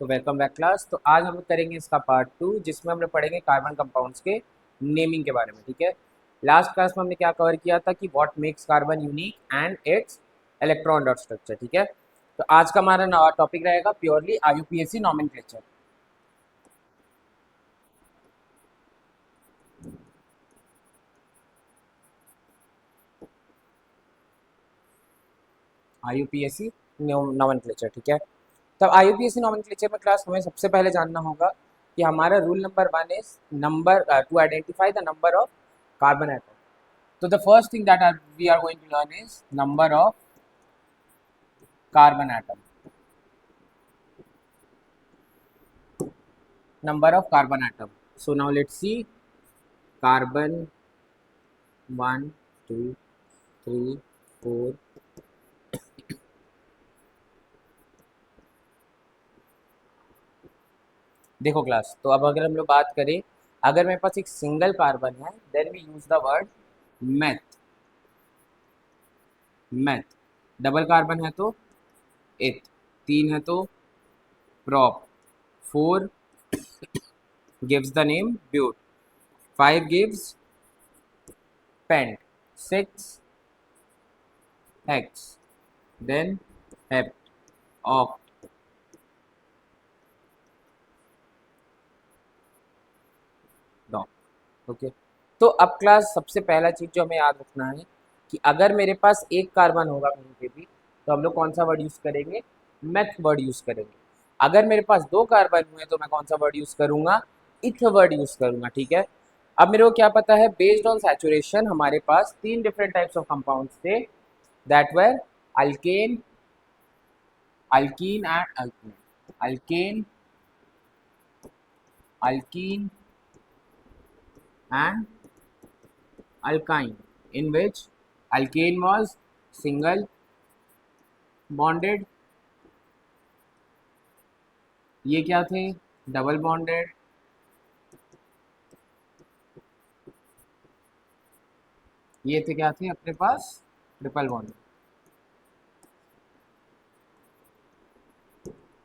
तो welcome back class. तो आज हम लोग करेंगे इसका पार्ट 2 जिसमें हम लोग पढ़ेंगे कार्बन कंपाउंड्स के नेमिंग के बारे में। ठीक है, लास्ट क्लास में हमने क्या कवर किया था कि what makes carbon unique and it's electron dot structure. ठीक है, तो आज का हमारा नया टॉपिक रहेगा purely IUPAC nomenclature. IUPAC nomenclature. ठीक है, तब आईयूपीएसी नॉमेनक्लेचर में क्लास हमें सबसे पहले जानना होगा कि हमारा rule number 1 is number two identify the number of carbon atom. So the first thing that we are going to learn is number of carbon atom. Number of carbon atom. So now let's see carbon 1, 2, 3, 4. देखो class, तो अब अगर हम लोग बात करें, अगर मेरे पास एक सिंगल कार्बन है then we use the word meth. Meth. Double carbon है तो एथ, 3 है तो prop, 4 gives the name but, 5 gives pent, 6 hex, then hept, oct, dot। Okay, तो अब क्लास सबसे पहला चीज जो हमें याद रखना है कि अगर मेरे पास एक कार्बन होगा कहीं पे भी तो हम लोग कौन सा वर्ड यूज करेंगे? मेथ वर्ड यूज करेंगे। अगर मेरे पास दो कार्बन हुए तो मैं कौन सा वर्ड यूज करूंगा? इथ वर्ड यूज करूंगा। ठीक है, अब मेरे को क्या पता है, बेस्ड ऑन सैचुरेशन हमारे पास 3 डिफरेंट टाइप्स ऑफ कंपाउंड्स थे, that were alkane, alkene and alkene, alkane, alkene and alkyne, in which alkane was single bonded, ये क्या थे? डबल बॉन्डेड, ये थे क्या थे अपने पास? Triple bonded.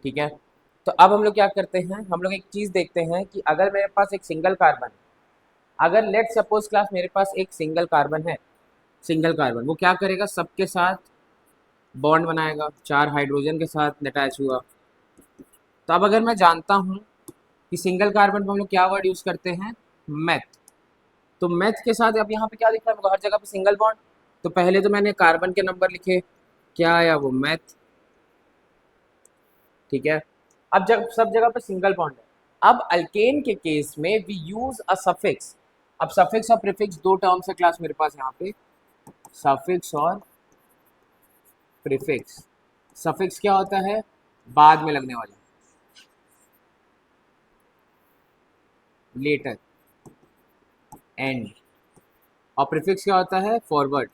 ठीक है, तो अब हम लोग क्या करते हैं, हम लोग एक चीज देखते हैं कि अगर मेरे पास एक सिंगल कार्बन, अगर लेट सपोज क्लास मेरे पास एक सिंगल कार्बन है, सिंगल कार्बन वो क्या करेगा? सबके साथ बॉन्ड बनाएगा, 4 हाइड्रोजन के साथ अटैच हुआ। तो अब अगर मैं जानता हूँ कि सिंगल कार्बन पर हम लोग क्या वर्ड यूज करते हैं? मेथ। तो मेथ के साथ अब यहाँ पे क्या दिख रहा है मेरे को? हर जगह पे सिंगल बॉन्ड। तो पहले तो मैंने कार्बन के नंबर लिखे, क्या आया? वो मेथ। ठीक है, अब जब सब जगह पे सिंगल बॉन्ड है, अब अल्केन के केस में वी यूज अ सफिक्स। अब सफिक्स और प्रीफिक्स दो टर्म्स है क्लास मेरे पास यहाँ पे, सफिक्स और प्रीफिक्स। सफिक्स क्या होता है? बाद में लगने वाला, लेटर, एंड। और प्रीफिक्स क्या होता है? Forward,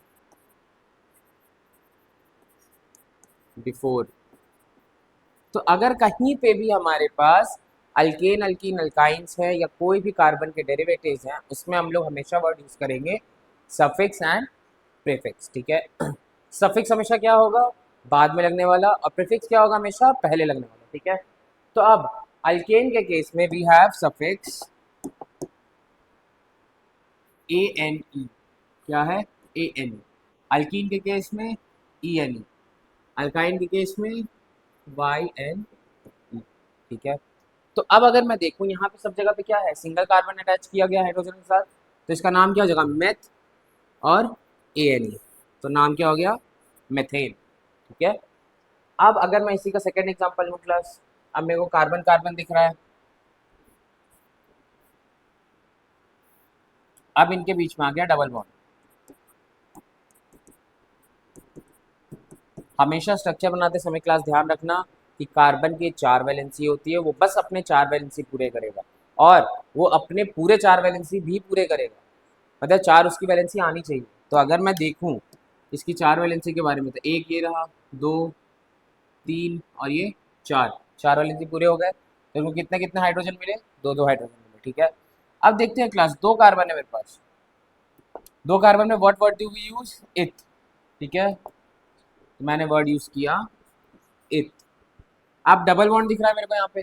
before. तो अगर कहीं पे भी हमारे पास अल्केन, अल्कीन, अल्काइंस है या कोई भी कार्बन के डेरिवेटिव्स हैं, उसमें हम लोग हमेशा वर्ड यूज करेंगे सफिक्स एंड प्रीफिक्स। ठीक है, सफिक्स हमेशा क्या होगा? बाद में लगने वाला, और प्रीफिक्स क्या होगा? हमेशा पहले लगने वाला। ठीक है, तो अब अल्केन के केस में we have suffix A N E. क्या है? A N E. अल्कीन के केस में ई एन ई, अल्काइन के केस में वाई एन ई। ठीक है, तो अब अगर मैं देखूं यहाँ पे सब जगह पे क्या है? सिंगल कार्बन अटैच किया गया हाइड्रोजन के साथ, तो इसका नाम क्या हो जाएगा? मेथ और ए एन ई। तो नाम क्या हो गया? मेथेन। ठीक है, अब अगर मैं इसी का सेकेंड एग्जाम्पल लूँ क्लास, अब मेरे को कार्बन कार्बन दिख रहा है, अब इनके बीच में आ गया डबल बॉन्ड। हमेशा स्ट्रक्चर बनाते समय क्लास ध्यान रखना कि कार्बन की 4 वैलेंसी होती है, वो बस अपने 4 वैलेंसी पूरे करेगा और वो अपने पूरे 4 वैलेंसी भी पूरे करेगा, मतलब 4 उसकी वैलेंसी आनी चाहिए। तो अगर मैं देखूं इसकी 4 वैलेंसी के बारे में, तो एक ये रहा, 2, 3 और ये 4, 4 वैलेंसी पूरे हो गए। तो इनको कितने कितने हाइड्रोजन मिले? 2 हाइड्रोजन मिले। ठीक है, अब देखते हैं क्लास, 2 कार्बन है मेरे पास, 2 कार्बन में what word do we use? Eth. ठीक है, तो मैंने वर्ड यूज किया इथ। आप डबल बॉन्ड दिख रहा है मेरे को यहाँ पे,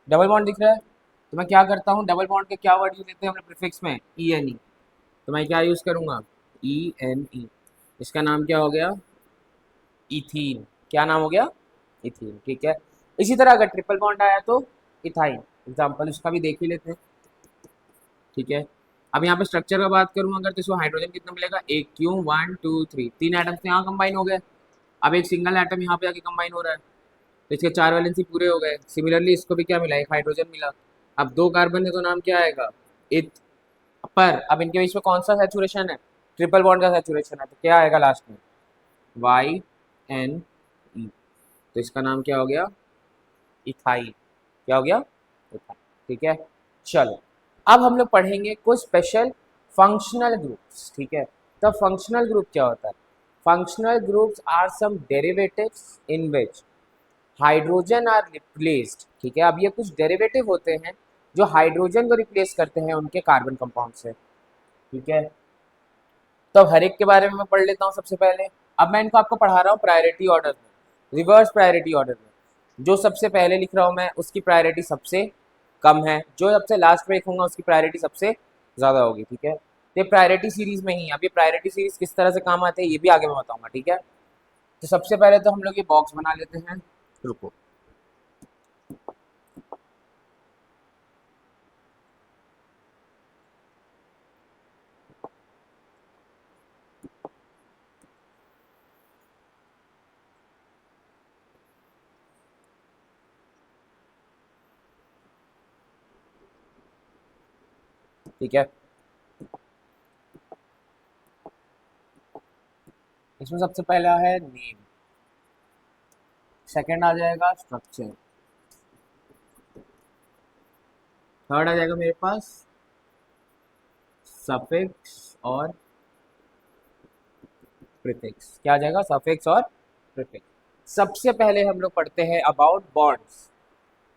डबल बॉन्ड दिख रहा है, तो मैं क्या करता हूँ, डबल बॉन्ड के क्या वर्ड यूज लेते हैं हम लोग प्रीफिक्स में, ई एन ई, तो मैं क्या यूज़ करूँगा, ई एन ई, इसका नाम क्या हो गया, इथीन, क्या नाम हो गया, इथीन, ठीक है। इसी तरह अगर ट्रिपल बॉन्ड आया तो इथाइन, एग्जाम्पल उसका भी देख ही लेते हैं, ठीक है। अब यहाँ पे स्ट्रक्चर का बात करूँ अगर, तो इसको हाइड्रोजन कितना मिलेगा, एक क्यू 1 2 3, तीन एटम्स तो यहाँ कंबाइन हो गए, अब एक सिंगल एटम यहाँ पे आके कंबाइन हो रहा है, तो इसके 4 वैलेंसी पूरे हो गए। सिमिलरली इसको भी क्या मिला, एक हाइड्रोजन मिला। अब 2 कार्बन है तो नाम क्या आएगा, इथ, पर अब इनके बीच में कौन सा सैचुरेशन है, ट्रिपल बॉन्ड का सैचुरेशन है, तो क्या आएगा लास्ट में, वाई एन ई, तो इसका नाम क्या हो गया, इथाइल, क्या हो गया, इथाइल, ठीक है। चलो अब हम लोग पढ़ेंगे कुछ स्पेशल फंक्शनल ग्रुप्स, ठीक है। तो फंक्शनल ग्रुप क्या होता है, functional groups are some derivatives in which hydrogen are replaced, ठीक है। अब ये कुछ डेरिवेटिव होते हैं जो हाइड्रोजन को रिप्लेस करते हैं उनके कार्बन कंपाउंड से, ठीक है। तो अब हर एक के बारे में मैं पढ़ लेता हूँ सबसे पहले। अब मैं इनको आपको पढ़ा रहा हूँ प्रायोरिटी ऑर्डर में, रिवर्स प्रायोरिटी ऑर्डर में, जो सबसे पहले लिख रहा हूँ मैं उसकी प्रायोरिटी सबसे कम है, जो सबसे लास्ट में लिखूंगा उसकी प्रायोरिटी सबसे ज़्यादा होगी, ठीक है। तो ये प्रायोरिटी सीरीज में ही, अब ये प्रायोरिटी सीरीज किस तरह से काम आते हैं ये भी आगे मैं बताऊंगा, ठीक है। तो सबसे पहले तो हम लोग ये बॉक्स बना लेते हैं, रुको, ठीक है। इसमें सबसे पहला है नेम, सेकंड आ जाएगा स्ट्रक्चर, थर्ड आ जाएगा मेरे पास सफिक्स और प्रीफिक्स, क्या आ जाएगा, सफिक्स और प्रीफिक्स। सबसे पहले हम लोग पढ़ते हैं अबाउट बॉन्ड्स,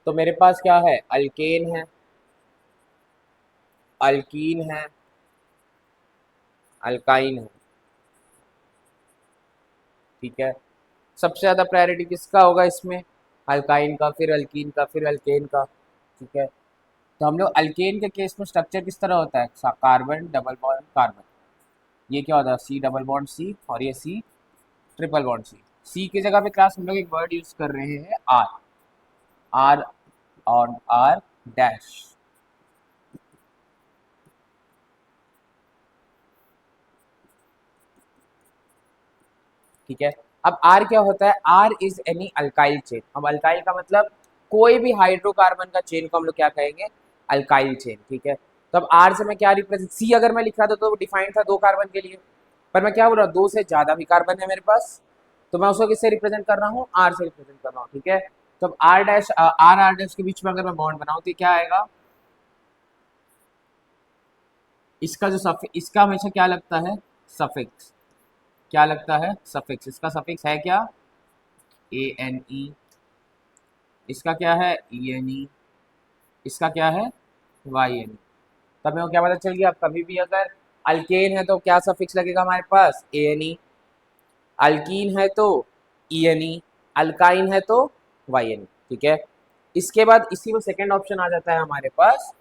तो मेरे पास क्या है, अल्केन है, अल्कीन है, अल्काइन है, ठीक है। सबसे ज़्यादा प्रायोरिटी किसका होगा इसमें, अल्काइन का, फिर अल्कीन का, फिर अल्केन का, ठीक है। तो हम लोग अल्केन के केस में स्ट्रक्चर किस तरह होता है, कार्बन डबल बॉन्ड कार्बन, ये क्या होता है, सी डबल बॉन्ड सी, और ये सी ट्रिपल बॉन्ड सी। सी की जगह पे क्लास हम लोग एक वर्ड यूज कर रहे हैं आर, आर और आर डैश, ठीक है। अब आर क्या होता है, R is any alkyl chain, अब अल्काइल का मतलब कोई भी हाइड्रोकार्बन का चेन को हम लोग क्या कहेंगे, अल्काइल चेन, ठीक है। तो अब आर से मैं क्या रिप्रेजेंट, सी अगर मैं लिख रहा था तो डिफाइंड था 2 कार्बन के लिए, पर मैं क्या बोल रहा हूँ, 2 से ज़्यादा भी कार्बन है मेरे पास, तो मैं उसको किससे रिप्रेजेंट कर रहा हूँ, आर से रिप्रेजेंट कर रहा हूँ, ठीक है। तो अब R dash, R R dash के बीच में अगर मैं बॉन्ड बनाऊँ तो क्या आएगा, इसका जो इसका हमेशा क्या लगता है, सफिक्स, क्या लगता है, सफिक्स, इसका सफिक्स है क्या, ए एन ई, इसका क्या है, ई एन ई, इसका क्या है, वाई एन ई। तब मेरे को क्या पता चल गया, अब कभी भी अगर अल्केन है तो क्या सफिक्स लगेगा हमारे पास, ए एन ई, अल्कीन है तो ई एन ई, अल्काइन है तो वाई एन ई, ठीक है। इसके बाद इसी में सेकेंड ऑप्शन आ जाता है हमारे पास,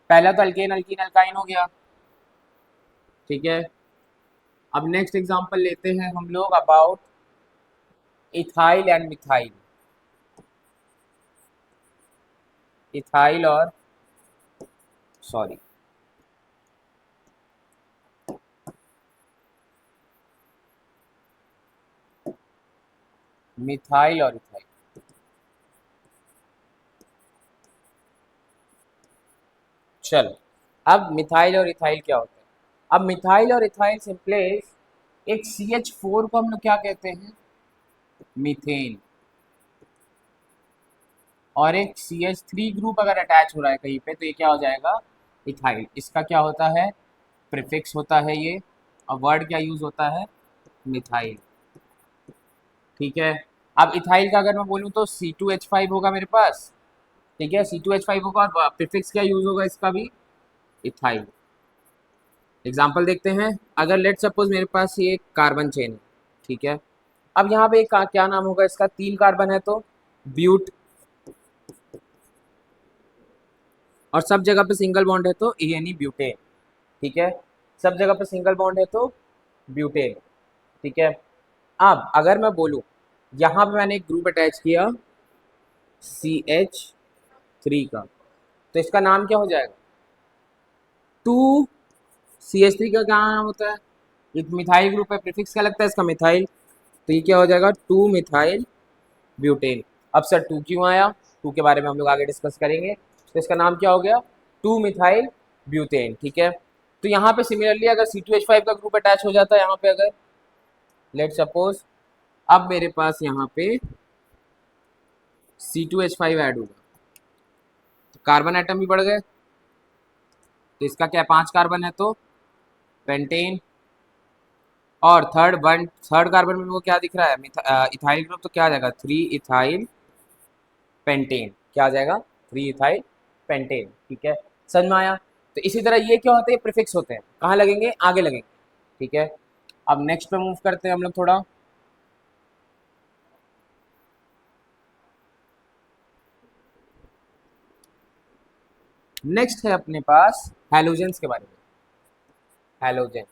पहला तो अल्केन अल्कीन अल्काइन हो गया, ठीक है। अब नेक्स्ट एग्जांपल लेते हैं हम लोग about ethyl and methyl, ethyl और सॉरी मिथाइल और इथाइल, चलो अब मिथाइल और इथाइल क्या होता है, अब मिथाइल और इथाइल सिंपलेस एक CH4 को हम लोग क्या कहते हैं, मीथेन, और एक CH3 ग्रुप अगर अटैच हो रहा है कहीं पे तो ये क्या हो जाएगा, इथाइल, इसका क्या होता है, प्रीफिक्स होता है ये, और वर्ड क्या यूज होता है, मिथाइल, ठीक है। अब इथाइल का अगर मैं बोलूँ तो C2H5 होगा मेरे पास, ठीक है, C2H5 होगा, और प्रीफिक्स क्या यूज होगा इसका भी, इथाइल। एग्जाम्पल देखते हैं, अगर लेट सपोज मेरे पास ये कार्बन चेन है, ठीक है। अब यहाँ पे क्या नाम होगा इसका, 3 कार्बन है तो ब्यूट, और सब जगह पे सिंगल बॉन्ड है तो यानी ब्यूटेन। ठीक है, सब जगह पे सिंगल बॉन्ड है तो ब्यूटेन। ठीक है, अब अगर मैं बोलूँ यहाँ पे मैंने एक ग्रुप अटैच किया CH3 का, तो इसका नाम क्या हो जाएगा? 2CH3 का क्या नाम होता है? एक मिथाइल ग्रुप है, प्रीफिक्स क्या लगता है इसका? मिथाइल। तो ये क्या हो जाएगा? 2 मिथाइल ब्यूटेन। अब सर 2 क्यों आया? 2 के बारे में हम लोग आगे डिस्कस करेंगे। तो इसका नाम क्या हो गया? 2 मिथाइल ब्यूटेन। ठीक है, तो यहाँ पे सिमिलरली अगर C2H5 का ग्रुप अटैच हो जाता है यहाँ पे, अगर लेट सपोज अब मेरे पास यहाँ पे C2H5 ऐड होगा, तो कार्बन एटम भी बढ़ गए। तो इसका क्या 5 कार्बन है तो पेंटेन, और थर्ड कार्बन में वो क्या दिख रहा है? इथाइल ग्रुप, तो क्या आ जाएगा? 3 इथाइल पेंटेन। क्या आ जाएगा? 3 इथाइल पेंटेन। ठीक है, समझ में आया? तो इसी तरह ये क्या होते हैं? प्रीफिक्स होते हैं। कहाँ लगेंगे? आगे लगेंगे। ठीक है, अब नेक्स्ट पे मूव करते हैं हम लोग थोड़ा। नेक्स्ट है अपने पास हैलोजेंस के बारे में। हैलोजन,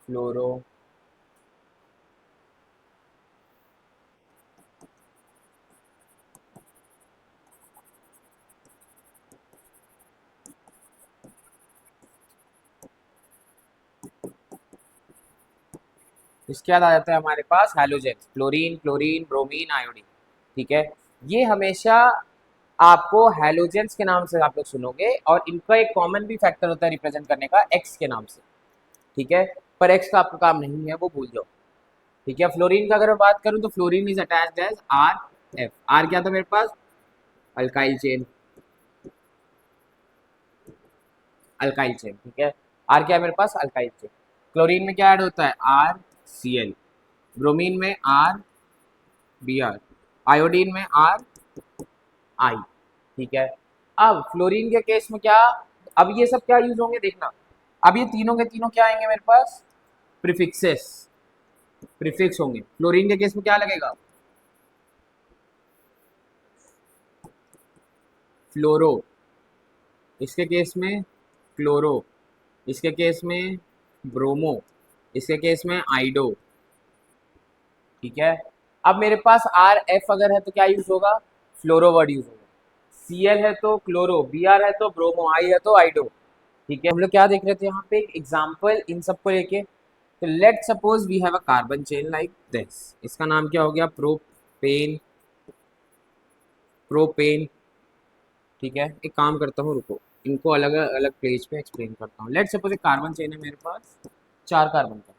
फ्लोरो, इसके बाद आ जाता है हमारे पास halogen, fluorine, chlorine, bromine, iodine. ठीक है, ये हमेशा आपको हैलोजेंस के नाम से आप लोग सुनोगे, और इनका एक कॉमन भी फैक्टर होता है रिप्रेजेंट करने का, एक्स के नाम से। ठीक है, पर एक्स का आपका काम नहीं है, वो भूल जाओ। ठीक है, फ्लोरीन का अगर मैं बात करूं तो fluorine is attached as RF। R क्या था मेरे पास? Alkyl chain, alkyl chain. ठीक है, आर क्या है मेरे पास? Alkyl chain. क्लोरीन में क्या ऐड होता है? RCl। ब्रोमीन में RBr। आयोडीन में RI। ठीक है, अब फ्लोरीन के केस में क्या? अब ये सब क्या यूज होंगे देखना। अब ये तीनों के तीनों क्या आएंगे मेरे पास? प्रीफिक्सेस, प्रीफिक्स होंगे। फ्लोरीन के केस में क्या लगेगा? फ्लोरो, इसके केस में क्लोरो, इसके केस में ब्रोमो, इसके केस में आइडो। ठीक है, अब मेरे पास RF अगर है तो क्या यूज होगा? फ्लोरो वर्ड यूज होगा। Cl है तो क्लोरो, Br है तो ब्रोमो, I है तो आइडो। ठीक है, हम लोग क्या देख रहे थे यहाँ पे? एक एग्जाम्पल इन सबको लेके। तो let suppose we have a carbon chain like this. इसका नाम क्या हो गया? Propane, propane. ठीक है, एक काम करता हूँ, रुको, इनको अलग अलग पेज पे एक्सप्लेन करता हूँ। लेट सपोज एक कार्बन चेन है मेरे पास 4 कार्बन का,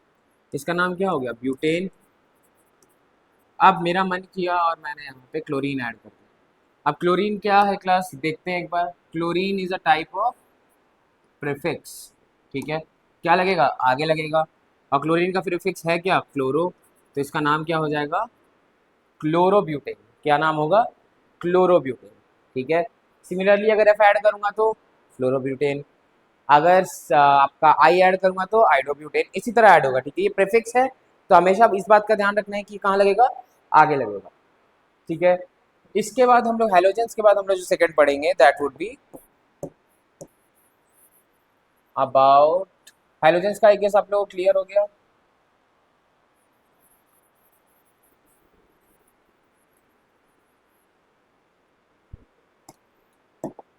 इसका नाम क्या हो गया? ब्यूटेन। अब मेरा मन किया और मैंने यहाँ पे क्लोरीन ऐड कर दिया। अब क्लोरीन क्या है क्लास, देखते हैं एक बार। Chlorine is a type of prefix. ठीक है, क्या लगेगा? आगे लगेगा। और क्लोरीन का प्रीफिक्स है क्या? क्लोरो। तो इसका नाम क्या हो जाएगा? क्लोरोब्यूटेन। क्या नाम होगा? क्लोरोब्यूटेन। ठीक है, सिमिलरली अगर एफ ऐड करूंगा तो फ्लोरोब्यूटेन, अगर आपका आई ऐड करूंगा तो आइडोब्यूटेन, इसी तरह ऐड होगा। ठीक है, ये प्रीफिक्स है, तो हमेशा इस बात का ध्यान रखना है कि कहाँ लगेगा? आगे लगेगा। ठीक है, इसके बाद हम लोग हैलोजेंस के बाद हम लोग जो सेकंड पढ़ेंगे that would be about halogens का। आई गेस आप लोगों को क्लियर हो गया।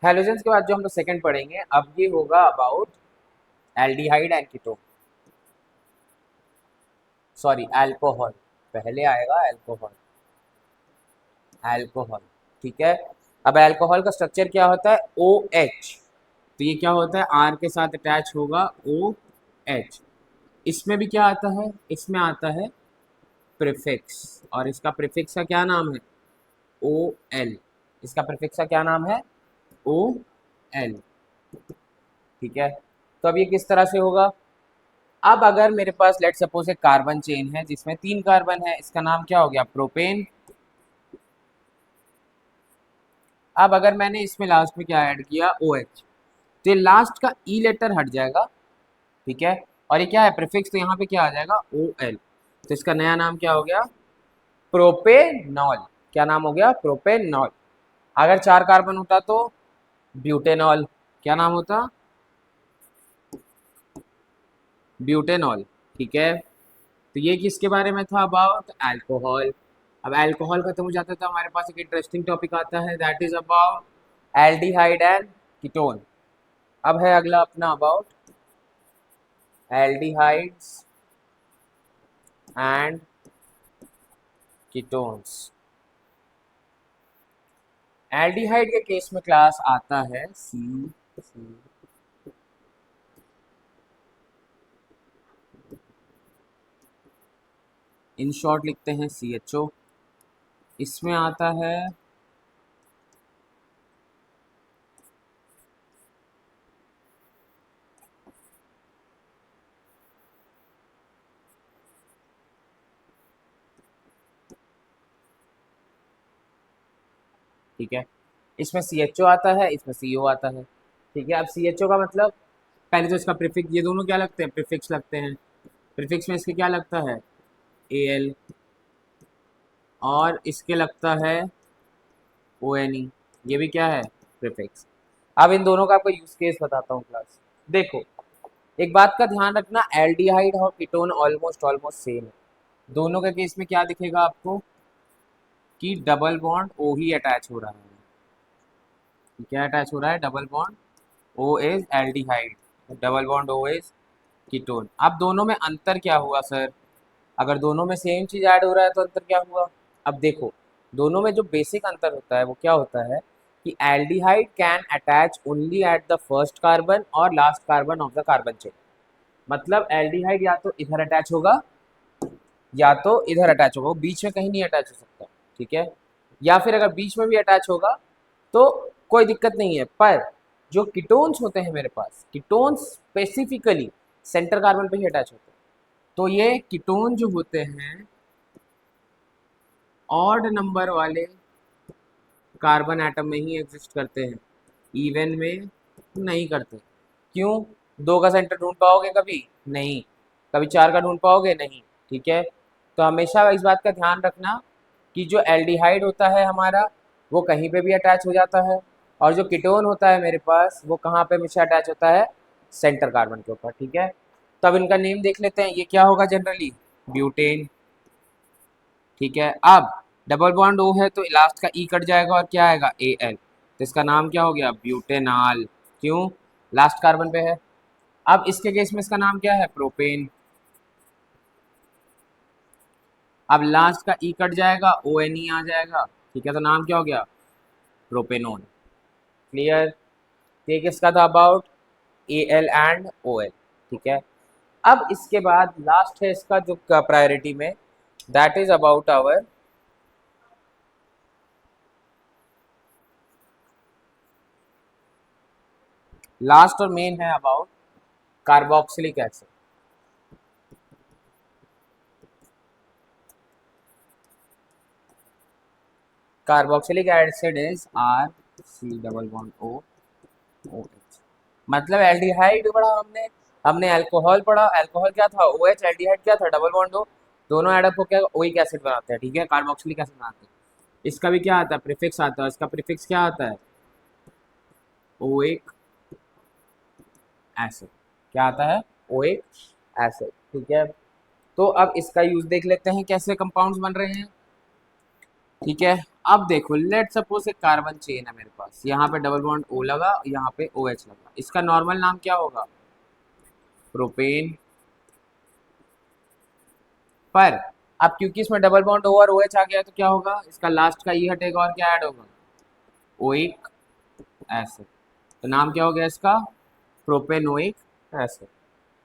हैलोजेंस के बाद जो हम लोग सेकंड पढ़ेंगे अब ये होगा about aldehyde and ketone, sorry alcohol, पहले आएगा अल्कोहल, अल्कोहल। ठीक है, अब अल्कोहल का स्ट्रक्चर क्या होता है? OH। तो ये क्या होता है? R के साथ अटैच होगा OH। इसमें भी क्या आता है? इसमें आता है प्रीफिक्स, और इसका प्रीफिक्स का क्या नाम है? OL। इसका प्रीफिक्स का क्या नाम है? OL। ठीक है, तो अब ये किस तरह से होगा? अब अगर मेरे पास लेट सपोज एक कार्बन चेन है जिसमें 3 कार्बन है, इसका नाम क्या हो गया? प्रोपेन। अब अगर मैंने इसमें लास्ट में क्या ऐड किया? OH, तो ये लास्ट का ई लेटर हट जाएगा। ठीक है, और ये क्या है? प्रीफिक्स, तो यहाँ पे क्या आ जाएगा? OL। तो इसका नया नाम क्या हो गया? प्रोपेनॉल। क्या नाम हो गया? प्रोपेनॉल। अगर 4 कार्बन होता तो ब्यूटेनॉल। क्या नाम होता? ब्यूटेनॉल। ठीक है, तो ये किसके बारे में था? About alcohol. अब अल्कोहल खत्म हो जाता है तो हमारे पास एक इंटरेस्टिंग टॉपिक आता है, that is about aldehyde and ketone. अब है अगला अपना about aldehydes and ketones. Aldehyde के केस में क्लास आता है सी सी इन शॉर्ट लिखते हैं CHO। इसमें आता है ठीक है, इसमें CHO आता है, इसमें CO आता है। ठीक है, अब CHO का मतलब पहले तो इसका प्रीफिक्स, ये दोनों क्या लगते हैं? प्रीफिक्स लगते हैं। प्रीफिक्स में इसके क्या लगता है? AL। और इसके लगता है ONE। ये भी क्या है? प्रीफिक्स। अब इन दोनों का आपको यूज केस बताता हूँ क्लास। देखो, एक बात का ध्यान रखना, एल्डिहाइड और कीटोन ऑलमोस्ट ऑलमोस्ट सेम है। दोनों के केस में क्या दिखेगा आपको? कि डबल बॉन्ड O ही अटैच हो रहा है। क्या अटैच हो रहा है? Double bond O is aldehyde, double bond O is ketone. अब दोनों में अंतर क्या हुआ सर? अगर दोनों में सेम चीज ऐड हो रहा है तो अंतर क्या हुआ? अब देखो, दोनों में जो बेसिक अंतर होता है वो क्या होता है कि aldehyde can attach only at the first carbon और last carbon of the carbon chain. मतलब एल्डिहाइड या तो इधर अटैच होगा या तो इधर अटैच होगा, वो बीच में कहीं नहीं अटैच हो सकता। ठीक है, या फिर अगर बीच में भी अटैच होगा तो कोई दिक्कत नहीं है, पर जो कीटोन्स होते हैं मेरे पास, कीटोन्स स्पेसिफिकली सेंटर कार्बन पे ही अटैच होते हैं। तो ये कीटोन जो होते हैं ऑड नंबर वाले कार्बन एटम में ही एग्जिस्ट करते हैं, इवन में नहीं करते। क्यों? 2 का सेंटर ढूंढ पाओगे कभी? नहीं। कभी 4 का ढूंढ पाओगे? नहीं। ठीक है, तो हमेशा इस बात का ध्यान रखना कि जो एल्डिहाइड होता है हमारा, वो कहीं पे भी अटैच हो जाता है, और जो कीटोन होता है मेरे पास, वो कहाँ पे हमेशा अटैच होता है? सेंटर कार्बन के ऊपर। ठीक है, तो अब इनका नेम देख लेते हैं। ये क्या होगा जनरली? ब्यूटेन। ठीक है, अब डबल बॉन्ड O है तो लास्ट का E कट जाएगा और क्या आएगा? AL। तो इसका नाम क्या हो गया? ब्यूटेनॉल। क्यों? लास्ट कार्बन पे है। अब इसके केस में इसका नाम क्या है? प्रोपेन। अब लास्ट का E कट जाएगा, ONE आ जाएगा। ठीक है, तो नाम क्या हो गया? प्रोपेनोन। क्लियर? ये किसका था? About AL and OL। ठीक है, अब इसके बाद लास्ट है इसका जो प्रायोरिटी में, that is about our last और मेन है about carboxylic acid. Carboxylic acid is RC double bond O OH। मतलब एल्डिहाइड पढ़ा हमने, हमने अल्कोहल पढ़ा, अल्कोहल क्या था? OH। एल्डिहाइड क्या था? Double bond O। दोनों एडअप होकर ओइक एसिड बनाते हैं। ठीक है, कार्बोक्सिलिक एसिड बनाते हैं। इसका भी क्या आता है? प्रीफिक्स आता है। इसका प्रीफिक्स क्या आता है? Oic acid. क्या आता है? Oic acid. ठीक है, तो अब इसका यूज देख लेते हैं कैसे कंपाउंड्स बन रहे हैं। ठीक है, अब देखो, लेट सपोज एक कार्बन चेन है मेरे पास, यहाँ पे डबल बॉन्ड O लगा, यहाँ पे OH लगा। इसका नॉर्मल नाम क्या होगा? प्रोपेन। पर अब क्योंकि इसमें डबल बॉन्ड O और OH आ गया तो क्या होगा? इसका लास्ट का E हटेगा और क्या ऐड होगा? Oic acid. तो नाम क्या हो गया इसका? Propanoic acid.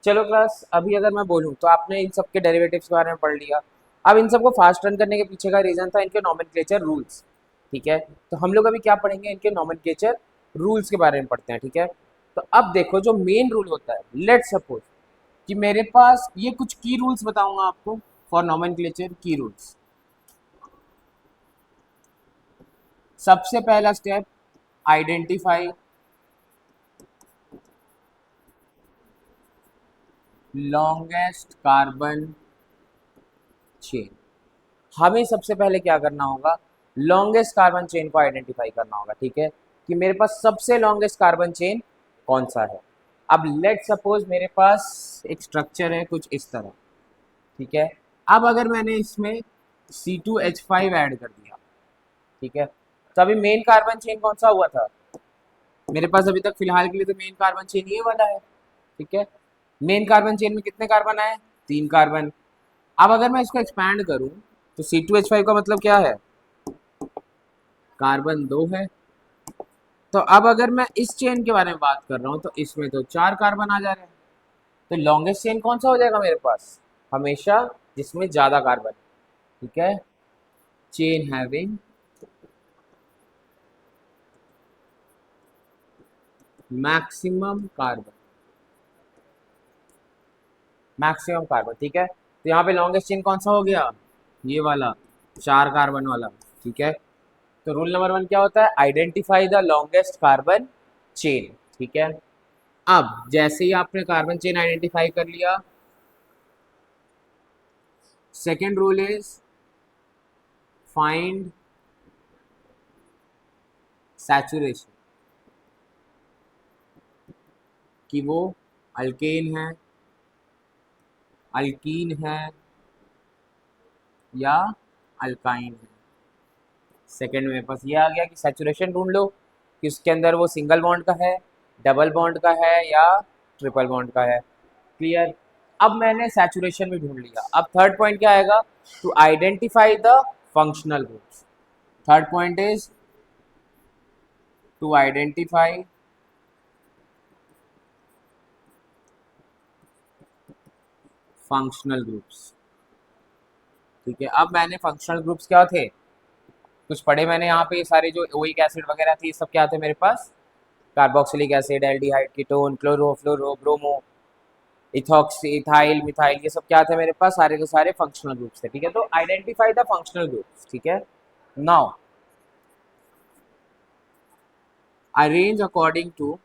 चलो क्लास, अभी अगर मैं बोलूँ तो आपने इन सब के डेरिवेटिव्स के बारे में पढ़ लिया। अब इन सबको फास्ट रन करने के पीछे का रीजन था इनके नॉमेनक्लेचर रूल्स। ठीक है, तो हम लोग अभी क्या पढ़ेंगे? इनके नॉमेनक्लेचर रूल्स के बारे में पढ़ते हैं। ठीक है, तो अब देखो, जो मेन रूल होता है, लेट सपोज कि मेरे पास ये कुछ की रूल्स बताऊंगा आपको फॉर नॉमेनक्लेचर की रूल्स। सबसे पहला step, identify longest carbon chain. हमें सबसे पहले क्या करना होगा, लॉन्गेस्ट कार्बन चेन को आइडेंटिफाई करना होगा, ठीक है, कि मेरे पास सबसे लॉन्गेस्ट कार्बन चेन कौन सा है। अब लेट सपोज मेरे पास एक स्ट्रक्चर है कुछ इस तरह, ठीक है। अब अगर मैंने इसमें C2H5 ऐड कर दिया, ठीक है, तो अभी मेन कार्बन चेन कौन सा हुआ था मेरे पास, अभी तक फिलहाल के लिए तो मेन कार्बन चेन ये वाला है, ठीक है। मेन कार्बन चेन में कितने कार्बन आए, 3 कार्बन। अब अगर मैं इसको एक्सपैंड करूं तो C2H5 का मतलब क्या है, कार्बन 2 है। तो अब अगर मैं इस चेन के बारे में बात कर रहा हूं तो इसमें तो 4 कार्बन आ जा रहे हैं। तो लॉन्गेस्ट चेन कौन सा हो जाएगा मेरे पास, हमेशा जिसमें ज्यादा कार्बन, ठीक है, chain having maximum carbon, maximum carbon, ठीक है। तो यहाँ पे लॉन्गेस्ट चेन कौन सा हो गया, ये वाला 4 कार्बन वाला, ठीक है। तो रूल नंबर 1 क्या होता है, identify the longest carbon chain, ठीक है। अब जैसे ही आपने कार्बन चेन आइडेंटिफाई कर लिया, second rule is find saturation, कि वो अल्केन है, अल्कीन है या अल्काइन है। सेकेंड मेरे पास ये आ गया कि सैचुरेशन ढूंढ लो कि उसके अंदर वो सिंगल बॉन्ड का है, डबल बॉन्ड का है या ट्रिपल बॉन्ड का है। क्लियर। अब मैंने सैचुरेशन भी ढूंढ लिया, अब थर्ड पॉइंट क्या आएगा, to identify the functional groups. Third point is to identify functional groups, ठीक है। अब मैंने फंक्शनल ग्रुप्स क्या थे कुछ पढ़े मैंने यहाँ पे, ये सारे जो ओइक एसिड वगैरह थी, ये सब क्या थे मेरे पास, carboxylic acid, aldehyde, ketone, chloro, fluoro, bromo, ethoxy, ethyl, methyl, ये सब क्या थे मेरे पास, सारे के सारे फंक्शनल ग्रुप्स थे, ठीक है। तो आइडेंटिफाई द फंक्शनल ग्रुप्स, ठीक है। Now arrange according to,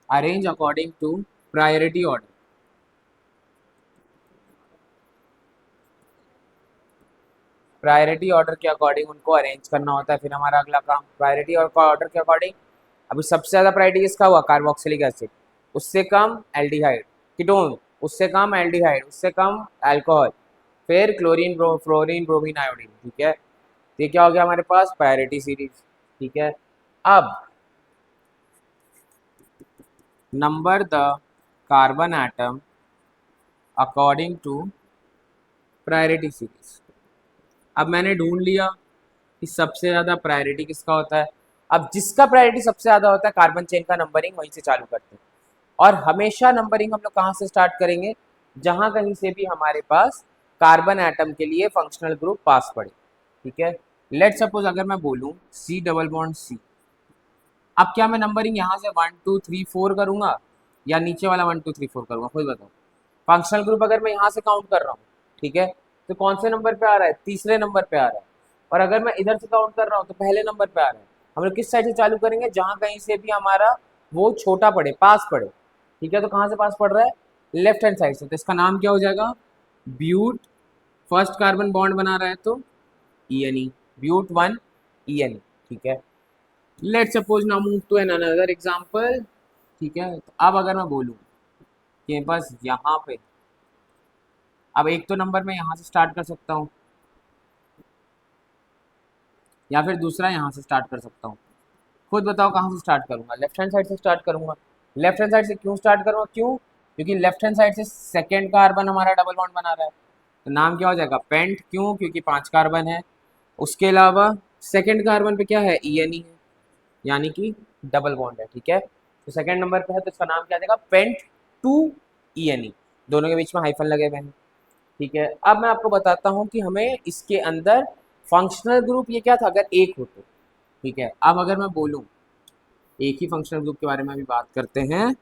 arrange according to priority order. Priority order के अकॉर्डिंग उनको अरेंज करना होता है, फिर हमारा अगला काम प्रायोरिटी और ऑर्डर के अकॉर्डिंग। अभी सबसे ज़्यादा प्रायोरिटी किसका हुआ, कार्बोक्सिलिक एसिड, उससे कम एल्डिहाइड, कीटोन उससे कम एल्डिहाइड, उससे कम अल्कोहल, फिर क्लोरीन, फ्लोरीन, ब्रोमीन, आयोडीन, ठीक है। तो ये क्या हो गया हमारे पास, प्रायोरिटी सीरीज, ठीक है। अब number the carbon atom according to priority series. अब मैंने ढूंढ लिया कि सबसे ज़्यादा प्रायोरिटी किसका होता है। अब जिसका प्रायोरिटी सबसे ज़्यादा होता है, कार्बन चेन का नंबरिंग वहीं से चालू करते हैं। और हमेशा नंबरिंग हम लोग कहाँ से स्टार्ट करेंगे, जहाँ कहीं से भी हमारे पास कार्बन एटम के लिए फंक्शनल ग्रुप पास पड़े, ठीक है। लेट सपोज अगर मैं बोलूँ C डबल बॉन्ड C, अब क्या मैं नंबरिंग यहाँ से 1 2 3 4 करूँगा या नीचे वाला 1 2 3 4 करूँगा, खुद बताओ। फंक्शनल ग्रुप अगर मैं यहाँ से काउंट कर रहा हूँ, ठीक है, तो कौन से नंबर पे आ रहा है, तीसरे नंबर पे आ रहा है। और अगर मैं इधर से काउंट कर रहा हूँ तो पहले नंबर पे आ रहा है। हम लोग किस साइड से चालू करेंगे, जहाँ कहीं से भी हमारा वो छोटा पड़े, पास पड़े, ठीक है। तो कहाँ से पास पड़ रहा है, लेफ्ट हैंड साइड से, तो इसका नाम क्या हो जाएगा, ब्यूट। फर्स्ट कार्बन बॉन्ड बना रहा है तो ENE, ब्यूट 1 ENE, ठीक है। Let suppose now move to an another example, ठीक है। तो अब अगर मैं बोलूँ कि बस यहाँ पे, अब एक तो नंबर मैं यहाँ से स्टार्ट कर सकता हूँ या फिर दूसरा यहाँ से स्टार्ट कर सकता हूँ, खुद बताओ कहाँ से स्टार्ट करूँगा, लेफ्ट हैंड साइड से स्टार्ट करूँगा। लेफ्ट हैंड साइड से क्यों स्टार्ट करूँगा, क्यों, क्योंकि लेफ्ट हैंड साइड से सेकेंड कार्बन हमारा डबल बॉन्ड बना रहा है, तो नाम क्या हो जाएगा, पेंट। क्यों, क्योंकि 5 कार्बन है। उसके अलावा सेकेंड कार्बन पे क्या है, ENE है, यानी कि डबल बॉन्ड है, ठीक है। तो सेकेंड नंबर पे है तो इसका नाम क्या आ जाएगा, पेंट 2 ENE, दोनों के बीच में हाइफन लगे हुए हैं, ठीक है। अब मैं आपको बताता हूँ कि हमें इसके अंदर फंक्शनल ग्रुप ये क्या था, अगर एक हो तो, ठीक है। अब अगर मैं बोलूँ एक ही फंक्शनल ग्रुप के बारे में अभी बात करते हैं,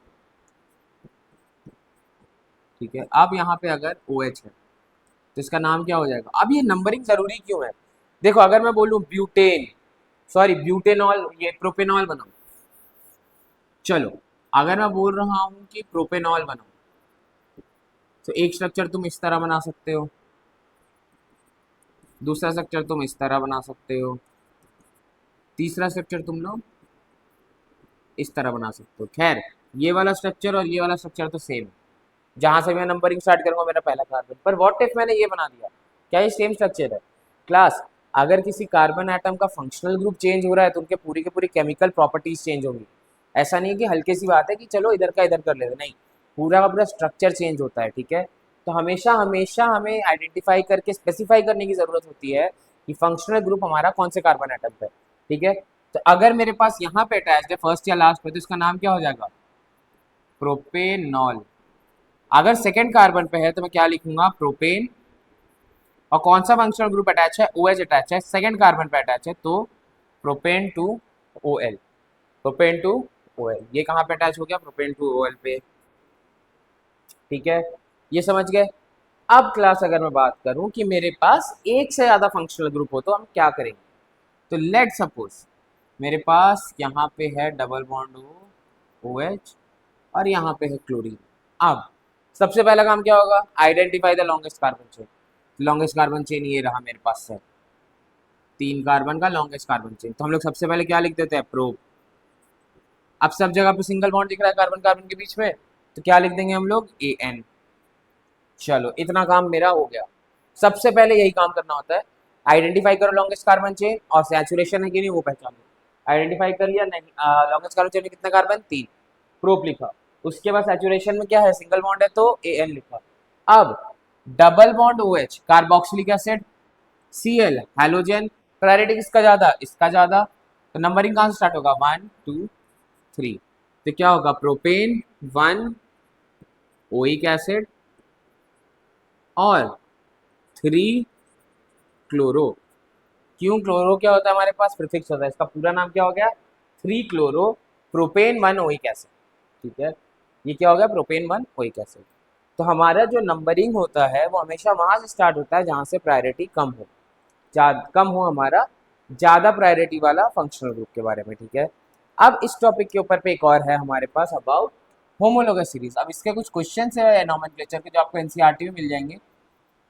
ठीक है। अब यहाँ पे अगर OH है तो इसका नाम क्या हो जाएगा। अब ये नंबरिंग जरूरी क्यों है, देखो अगर मैं बोलूँ ब्यूटेन, सॉरी ब्यूटेनॉल, ये प्रोपेनॉल बनाओ, चलो अगर मैं बोल रहा हूँ कि प्रोपेनॉल बनाओ, तो एक स्ट्रक्चर तुम इस तरह बना सकते हो, दूसरा स्ट्रक्चर तुम इस तरह बना सकते हो, तीसरा स्ट्रक्चर तुम लोग इस तरह बना सकते हो। खैर, ये वाला स्ट्रक्चर और ये वाला स्ट्रक्चर तो सेम है, जहां से मैं नंबरिंग स्टार्ट करूंगा मेरा पहला कार्बन। पर व्हाट इफ मैंने ये बना दिया, क्या ये सेम स्ट्रक्चर है? क्लास, अगर किसी कार्बन एटम का फंक्शनल ग्रुप चेंज हो रहा है तो उनके पूरी के पूरी केमिकल प्रॉपर्टीज चेंज होंगी। ऐसा नहीं है कि हल्की सी बात है कि चलो इधर का इधर कर लेते, नहीं, पूरा का पूरा स्ट्रक्चर चेंज होता है। ठीक है, तो हमेशा हमेशा हमें आइडेंटिफाई करके स्पेसिफाई करने की जरूरत होती है कि फंक्शनल ग्रुप हमारा कौन से कार्बन एटम पे है। ठीक है, तो अगर मेरे पास यहाँ पे अटैच है फर्स्ट या लास्ट पे, तो इसका नाम क्या हो जाएगा? प्रोपेनॉल। अगर सेकेंड कार्बन पे है तो मैं क्या लिखूंगा? प्रोपेन। और कौन सा फंक्शनल ग्रुप अटैच है? OH अटैच है, सेकेंड कार्बन पे अटैच है, तो propane two OL। Propane two OL, ये कहाँ पे अटैच हो गया? प्रोपेन टू OL पे। ठीक है, ये समझ गए? अब क्लास अगर मैं बात करूं कि मेरे पास एक से ज्यादा फंक्शनल ग्रुप हो तो हम क्या करेंगे? तो लेट सपोज मेरे पास यहाँ पे है डबल बॉन्ड OH और यहाँ पे है क्लोरीन। अब सबसे पहला काम क्या होगा? Identify the longest carbon chain. Longest carbon chain ये रहा मेरे पास है, 3 कार्बन का लॉन्गेस्ट कार्बन चेन। तो हम लोग सबसे पहले क्या लिख देते हैं? प्रो। अब सब जगह पे सिंगल बॉन्ड दिख रहा है कार्बन कार्बन के बीच में, तो क्या लिख देंगे हम लोग? AN। चलो, इतना काम मेरा हो गया। सबसे पहले यही काम करना होता है, आइडेंटिफाई करो लॉन्गेस्ट कार्बन चेन और सैचुरेशन है कि नहीं वो पहचानो। आइडेंटिफाई कर लिया? नहीं, लॉन्गेस्ट कार्बन चेन में कितने कार्बन? 3। प्रोप लिखा। उसके बाद सैचुरेशन में क्या है? सिंगल बॉन्ड है तो AN लिखा। अब double bond OH carboxylic acid, Cl halogen, priority किसका ज्यादा? इसका ज्यादा। तो नंबरिंग कहाँ से स्टार्ट होगा? 1 2 3। तो क्या होगा? प्रोपेन 1 ओइक एसिड और 3 क्लोरो। क्यों क्लोरो? क्या होता है हमारे पास? प्रीफिक्स होता है, इसका पूरा नाम क्या हो गया? 3 क्लोरो प्रोपेन 1 ओइक एसिड। ठीक है, ये क्या हो गया? Propane 1 oic acid. तो हमारा जो नंबरिंग होता है वो हमेशा वहां से स्टार्ट होता है जहां से प्रायोरिटी कम हो, कम हो हमारा ज्यादा प्रायोरिटी वाला फंक्शनल ग्रुप के बारे में। ठीक है, अब इस टॉपिक के ऊपर पे एक और है हमारे पास अबाउट होमोलोगस सीरीज। अब इसके कुछ क्वेश्चंस है नोमेनक्लेचर के जो आपको एनसीईआरटी में मिल जाएंगे,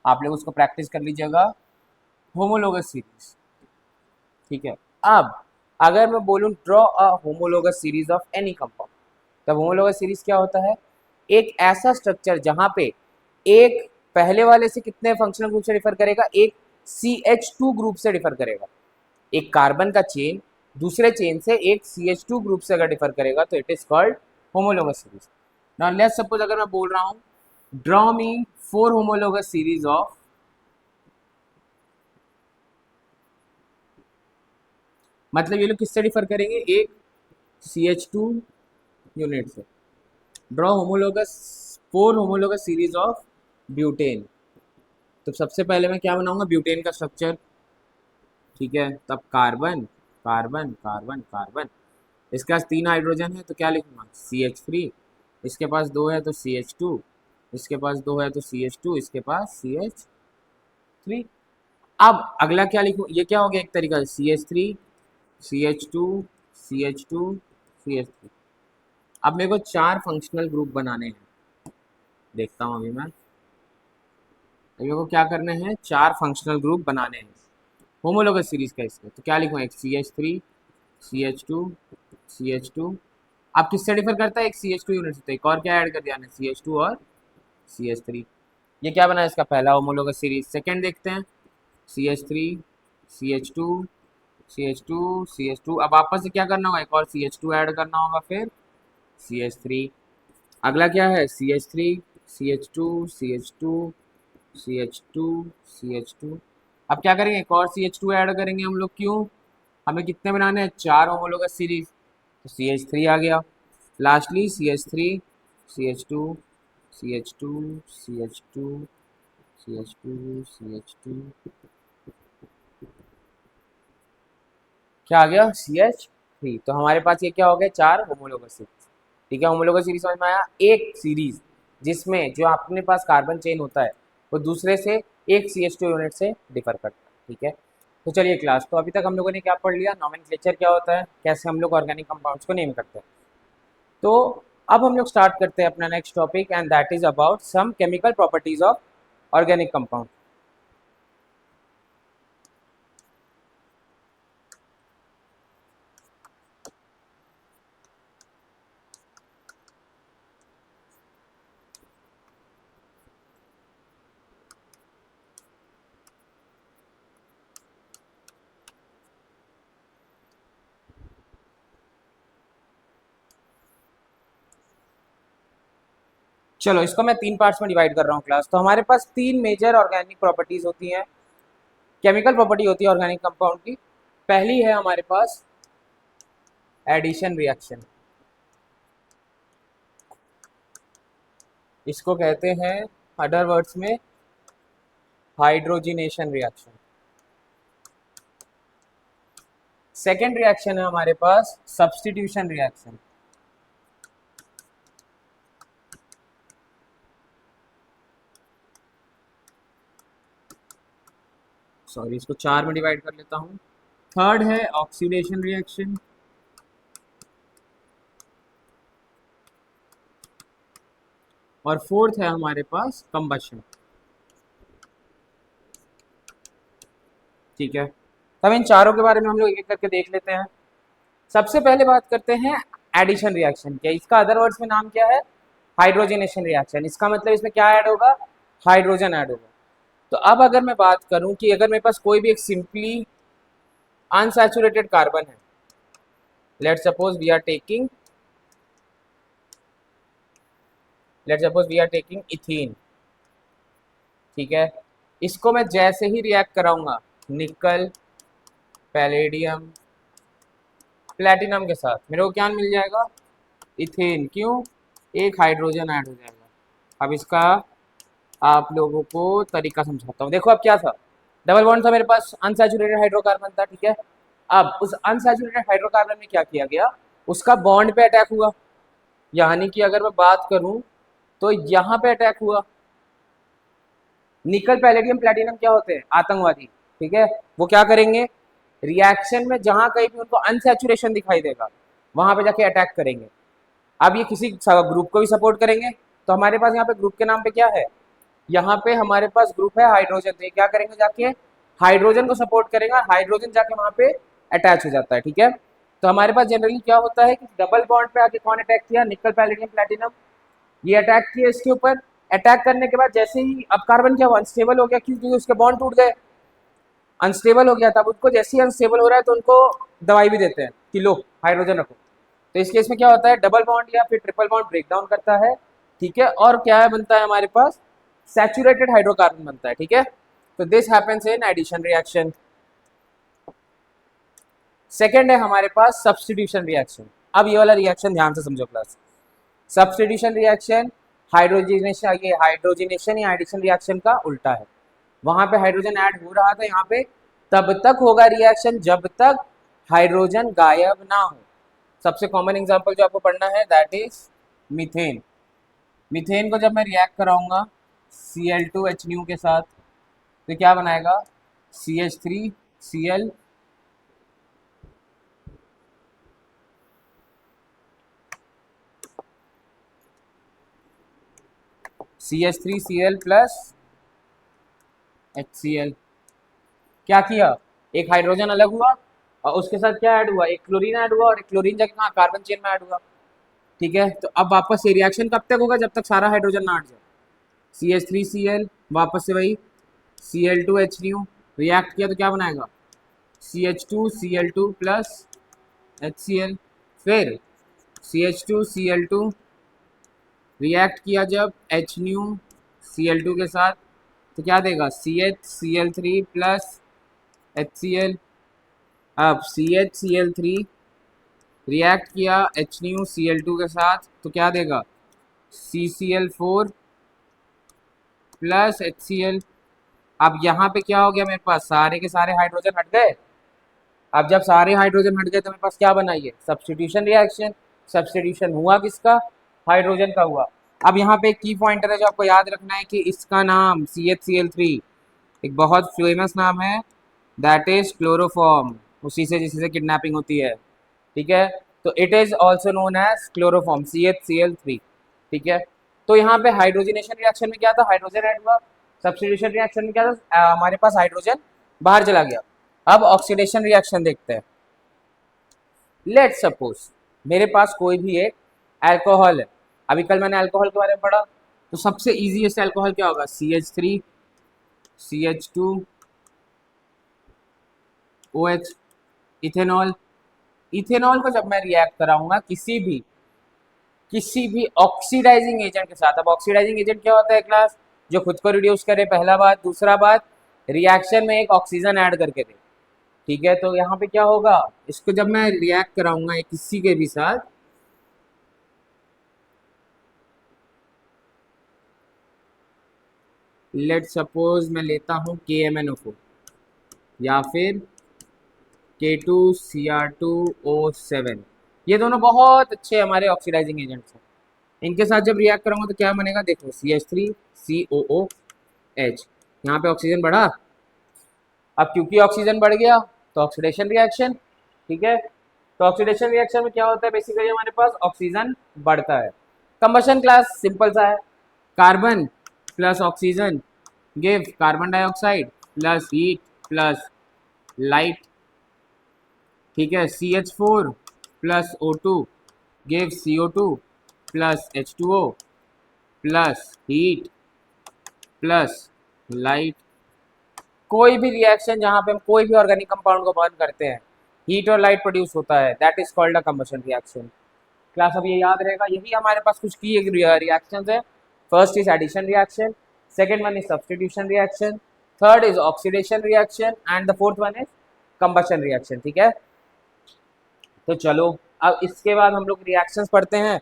आप लोग उसको प्रैक्टिस कर लीजिएगा। होमोलोगस सीरीज, ठीक है। अब अगर मैं बोलूँ draw a homologous series of any compound, तब होमोलोगस सीरीज क्या होता है? एक ऐसा स्ट्रक्चर जहां पे एक पहले वाले से कितने फंक्शनल ग्रुप से डिफर करेगा? एक CH2 ग्रुप से डिफर करेगा। एक कार्बन का चेन दूसरे चेन से एक CH2 ग्रुप से अगर डिफर करेगा तो it is called homologous series. Now let's suppose अगर मैं बोल रहा हूं draw me 4 homologous series of, मतलब ये लोग किससे डिफर करेंगे? एक CH2 यूनिट से। Draw homologous 4 homologous series of butane. तो सबसे पहले मैं क्या बनाऊंगा? ब्यूटेन का स्ट्रक्चर। ठीक है, तब कार्बन कार्बन कार्बन कार्बन, इसके पास 3 हाइड्रोजन है तो क्या लिखूंगा? CH3। इसके पास 2 है तो CH2, इसके पास 2 है तो CH2, इसके पास CH3। अब अगला क्या लिखूं? ये क्या हो गया? एक तरीका से CH3 CH2 CH2 CH3। अब मेरे को 4 फंक्शनल ग्रुप बनाने हैं। देखता हूं अभी मैं, मेरे को क्या करने हैं? 4 फंक्शनल ग्रुप बनाने हैं होमोलोगस सीरीज का। इसके तो क्या लिखूँ? एक CH3 CH2 CH2। अब किससे डिफर करता है? एक CH2 यूनिट से, तो एक और क्या ऐड कर दिया ने? CH2 और CH3। ये क्या बना? इसका पहला होमोलोगस सीरीज। सेकंड देखते हैं, CH3 CH2 CH2 CH2। अब वापस से क्या करना होगा? एक और CH2 ऐड करना होगा, फिर CH3। अगला क्या है? CH3 CH2 CH2 CH2 CH2। अब क्या करेंगे? एक और CH2 ऐड करेंगे हम लोग। क्यों? हमें कितने बनाने हैं? 4 होमोलोगस सीरीज, तो CH3 आ गया। Lastly CH3 CH2 CH2 CH2 CH2 CH2, क्या आ गया? CH3। तो हमारे पास ये क्या हो गया? 4 होमोलोगस सीरीज। ठीक है, होमोलोगस सीरीज समझ में आया? एक सीरीज जिसमें जो अपने पास कार्बन चेन होता है वो दूसरे से एक CH2 यूनिट से डिफर करता है। ठीक है, तो चलिए क्लास, तो अभी तक हम लोगों ने क्या पढ़ लिया? नोमेनक्लेचर क्या होता है, कैसे हम लोग ऑर्गेनिक कंपाउंड्स को नेम करते हैं। तो अब हम लोग स्टार्ट करते हैं अपना next topic and that is about some chemical properties of organic compound. चलो इसको मैं तीन पार्ट्स में डिवाइड कर रहा हूँ क्लास। तो हमारे पास तीन मेजर ऑर्गेनिक प्रॉपर्टीज होती हैं, केमिकल प्रॉपर्टी होती है ऑर्गेनिक कंपाउंड की। पहली है हमारे पास एडिशन रिएक्शन, इसको कहते हैं अदर वर्ड्स में हाइड्रोजिनेशन रिएक्शन। सेकेंड रिएक्शन है हमारे पास सब्स्टिट्यूशन रिएक्शन, सॉरी इसको चार में डिवाइड कर लेता हूँ। थर्ड है ऑक्सीडेशन रिएक्शन, और फोर्थ है हमारे पास कंबशन। ठीक है, तब इन चारों के बारे में हम लोग एक एक करके देख लेते हैं। सबसे पहले बात करते हैं एडिशन रिएक्शन क्या, इसका अदर वर्ड्स में नाम क्या है, हाइड्रोजनेशन रिएक्शन। इसका मतलब इसमें क्या ऐड होगा, हाइड्रोजन ऐड होगा। तो अब अगर मैं बात करूं कि अगर मेरे पास कोई भी एक सिंपली अनसैचुरेटेड कार्बन है, let's suppose we are taking ethene. ठीक है, इसको मैं जैसे ही रिएक्ट कराऊंगा निकल, पैलेडियम, प्लेटिनम के साथ, मेरे को क्या मिल जाएगा, इथेन। क्यों, एक हाइड्रोजन ऐड हो जाएगा। अब इसका आप लोगों को तरीका समझाता हूँ। देखो अब क्या था, डबल बॉन्ड था मेरे पास, अनसैचुरेटेड हाइड्रोकार्बन था। ठीक है, अब उस अनसैचुरेटेड हाइड्रोकार्बन में क्या किया गया, उसका बॉन्ड पे अटैक हुआ। यानी कि अगर मैं बात करूं तो यहाँ पे अटैक हुआ। निकल, पैलेडियम, प्लेटिनम क्या होते हैं, आतंकवादी। ठीक है, वो क्या करेंगे, रिएक्शन में जहां कहीं भी उनको अनसैचुरेशन दिखाई देगा वहां पे जाके अटैक करेंगे। अब ये किसी ग्रुप को भी सपोर्ट करेंगे। तो हमारे पास यहाँ पे ग्रुप के नाम पे क्या है, यहाँ पे हमारे पास ग्रुप है हाइड्रोजन। तो ये क्या करेंगे, जाके हाइड्रोजन को सपोर्ट करेंगे और हाइड्रोजन जाके वहां पे अटैच हो जाता है। ठीक है, तो हमारे पास जनरली क्या होता है कि डबल बॉन्ड पे आके कौन अटैक किया, निकल, पैलेडियम, प्लेटिनम, ये अटैक किया इसके ऊपर। अटैक करने के बाद जैसे ही अब कार्बन क्या हुआ, अनस्टेबल हो गया, क्योंकि उसके बॉन्ड टूट गए, अनस्टेबल हो गया। तब उसको जैसे ही अनस्टेबल हो रहा है तो उनको दवाई भी देते हैं कि लो हाइड्रोजन रखो। तो इस केस में क्या होता है, डबल बॉन्ड या फिर ट्रिपल बॉन्ड ब्रेक डाउन करता है। ठीक है, और क्या है बनता है हमारे पास, सैचुरेटेड हाइड्रोकार्बन बनता है। ठीक है, तो this happens in addition reaction. Second है हमारे पास सब्स्टिट्यूशन रिएक्शन। अब ये वाला रिएक्शन ध्यान से समझो क्लास। सब्स्टिट्यूशन रिएक्शन हाइड्रोजनेशन, ये हाइड्रोजनेशन या एडिशन रिएक्शन का उल्टा है। वहां पे हाइड्रोजन ऐड हो रहा था, यहाँ पे तब तक होगा रिएक्शन जब तक हाइड्रोजन गायब ना हो। सबसे कॉमन एग्जांपल जो आपको पढ़ना है दैट इज मीथेन। मीथेन को जब मैं रिएक्ट कराऊंगा Cl2H के साथ तो क्या बनाएगा, CH3Cl CH3Cl प्लस HCl। क्या किया, एक हाइड्रोजन अलग हुआ और उसके साथ क्या ऐड हुआ, एक क्लोरीन ऐड हुआ, और एक क्लोरीन जाके कहाँ, कार्बन चेन में ऐड हुआ। ठीक है, तो अब वापस ये रिएक्शन कब तक होगा, जब तक सारा हाइड्रोजन ना हट जाए। CH3Cl वापस से वही Cl2H रिएक्ट किया तो क्या बनाएगा, CH2Cl2 प्लस HCl। फिर CH2Cl2 रिएक्ट किया जब HNu Cl2 के साथ तो क्या देगा, CHCl3 प्लस HCl। अब CHCl3 रिएक्ट किया HNuCl2 के साथ तो क्या देगा, CCl4 प्लस HCl। अब यहाँ पे क्या हो गया, मेरे पास सारे के सारे हाइड्रोजन हट गए। अब जब सारे हाइड्रोजन हट गए तो मेरे पास क्या बनाइए, सब्स्टिट्यूशन रिएक्शन। सब्स्टिट्यूशन हुआ किसका, हाइड्रोजन का हुआ। अब यहाँ पे एक की पॉइंटर है जो आपको याद रखना है कि इसका नाम CHCl3 एक बहुत फेमस नाम है, दैट इज क्लोरोफॉर्म, उसी से जिससे किडनैपिंग होती है। ठीक है, तो it is also known as chloroform CH Cl3। ठीक है, तो यहाँ पे हाइड्रोजनेशन रिएक्शन में क्या था, हाइड्रोजन ऐड हुआ। सब्स्टिट्यूशन रिएक्शन में क्या था, हमारे पास हाइड्रोजन बाहर चला गया। अब ऑक्सीडेशन रिएक्शन देखते हैं। लेट सपोज मेरे पास कोई भी एक अल्कोहल है। अभी कल मैंने अल्कोहल के बारे में पढ़ा, तो सबसे इजीएस्ट अल्कोहल क्या होगा, CH3 CH2 OH, ethanol. Ethanol को जब मैं रिएक्ट कराऊंगा किसी भी ऑक्सीडाइजिंग एजेंट के साथ। अब ऑक्सीडाइजिंग एजेंट क्या होता है क्लास, जो खुद को रिड्यूस करे, पहला बात। दूसरा बात, रिएक्शन में एक ऑक्सीजन ऐड करके दे। ठीक है, तो यहाँ पे क्या होगा, इसको जब मैं रिएक्ट कराऊंगा किसी के भी साथ, लेट सपोज मैं लेता हूँ KMnO4 या फिर K2Cr2O7। ये दोनों बहुत अच्छे हमारे ऑक्सीडाइजिंग एजेंट्स हैं। इनके साथ जब रिएक्ट करूंगा तो क्या बनेगा, देखो CH3COOH। यहाँ पे ऑक्सीजन बढ़ा। अब क्योंकि ऑक्सीजन बढ़ गया तो ऑक्सीडेशन रिएक्शन। ठीक है, तो ऑक्सीडेशन रिएक्शन में क्या होता है, बेसिकली हमारे पास ऑक्सीजन बढ़ता है। कंबशन क्लास सिंपल सा है, carbon plus oxygen give carbon dioxide plus heat plus light. ठीक है, CH4 plus O2 give CO2 plus H2O plus heat plus light. कोई भी रिएक्शन जहाँ पे हम कोई भी ऑर्गेनिक कंपाउंड को बर्न करते हैं, हीट और लाइट प्रोड्यूस होता है, that is called a combustion reaction. Class अब ये याद रहेगा, यही हमारे पास कुछ की रिएक्शंस है। First is addition reaction, second one is substitution reaction, third is oxidation reaction and the fourth one is combustion reaction. ठीक है, तो चलो अब इसके बाद हम लोग रिएक्शंस पढ़ते हैं।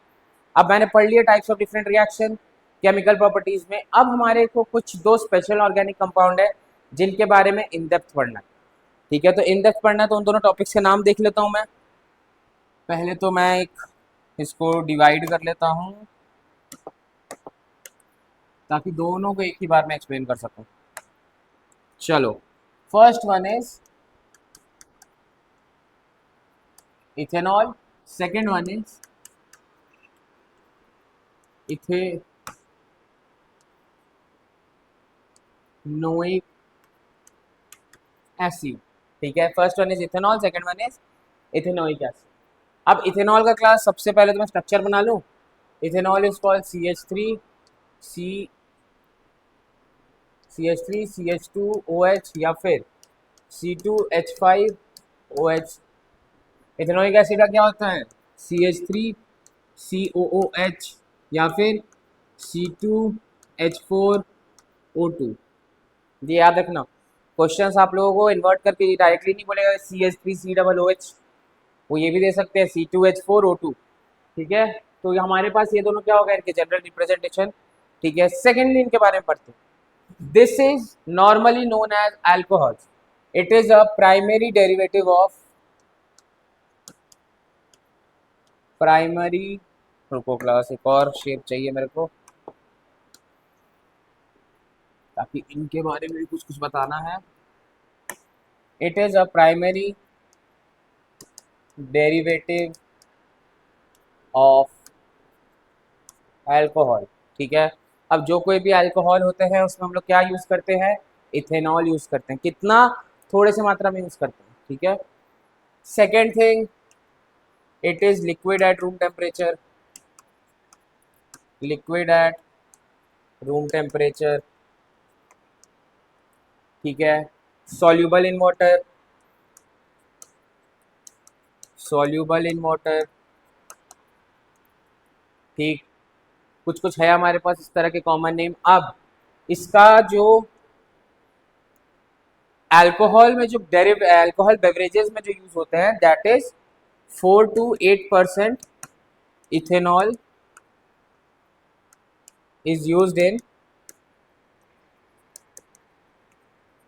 अब मैंने पढ़ लिया types of different reaction chemical properties में। अब हमारे को कुछ दो स्पेशल ऑर्गेनिक कंपाउंड है जिनके बारे में इन डेप्थ पढ़ना है। ठीक है, तो इन डेप्थ पढ़ना है तो उन दोनों टॉपिक्स के नाम देख लेता हूँ मैं। पहले तो मैं एक इसको डिवाइड कर लेता हूँ ताकि दोनों को एक ही बार में एक्सप्लेन कर सकूँ। चलो, first one is ethanol, second one is ethanoic acid. ठीक है, first one is ethanol, second one is ethanoic acid. अब इथेनॉल का क्लास सबसे पहले तो मैं स्ट्रक्चर बना लूँ। इथेनॉल इज कॉल्ड CH3CH2OH या फिर C2H5OH। इथेनॉइक एसिड का क्या होता है, CH3COOH या फिर C2H4O2। ये याद रखना, क्वेश्चंस आप लोगों को इन्वर्ट करके डायरेक्टली नहीं बोलेगा CH3COOH, वो ये भी दे सकते हैं C2H4O2। ठीक है, तो ये हमारे पास ये दोनों क्या होगा, इनके जनरल रिप्रेजेंटेशन। ठीक है, सेकेंडली इनके बारे में पढ़ते हैं। This is normally known as alcohol. It is a primary derivative of primary, रुको क्लास एक और शेप चाहिए मेरे को ताकि इनके बारे में भी कुछ कुछ बताना है। It is a primary derivative of alcohol. ठीक है, अब जो कोई भी अल्कोहल होते हैं उसमें हम लोग क्या यूज करते हैं, इथेनॉल यूज करते हैं। कितना, थोड़े से मात्रा में यूज करते हैं। ठीक है, second thing, it is liquid at room temperature, liquid at room temperature. ठीक है, soluble in water, soluble in water. ठीक, कुछ कुछ है हमारे पास इस तरह के कॉमन नेम। अब इसका जो अल्कोहल में जो अल्कोहल बेवरेजेस में जो यूज होते हैं, that is 4 to 8% ethanol is used in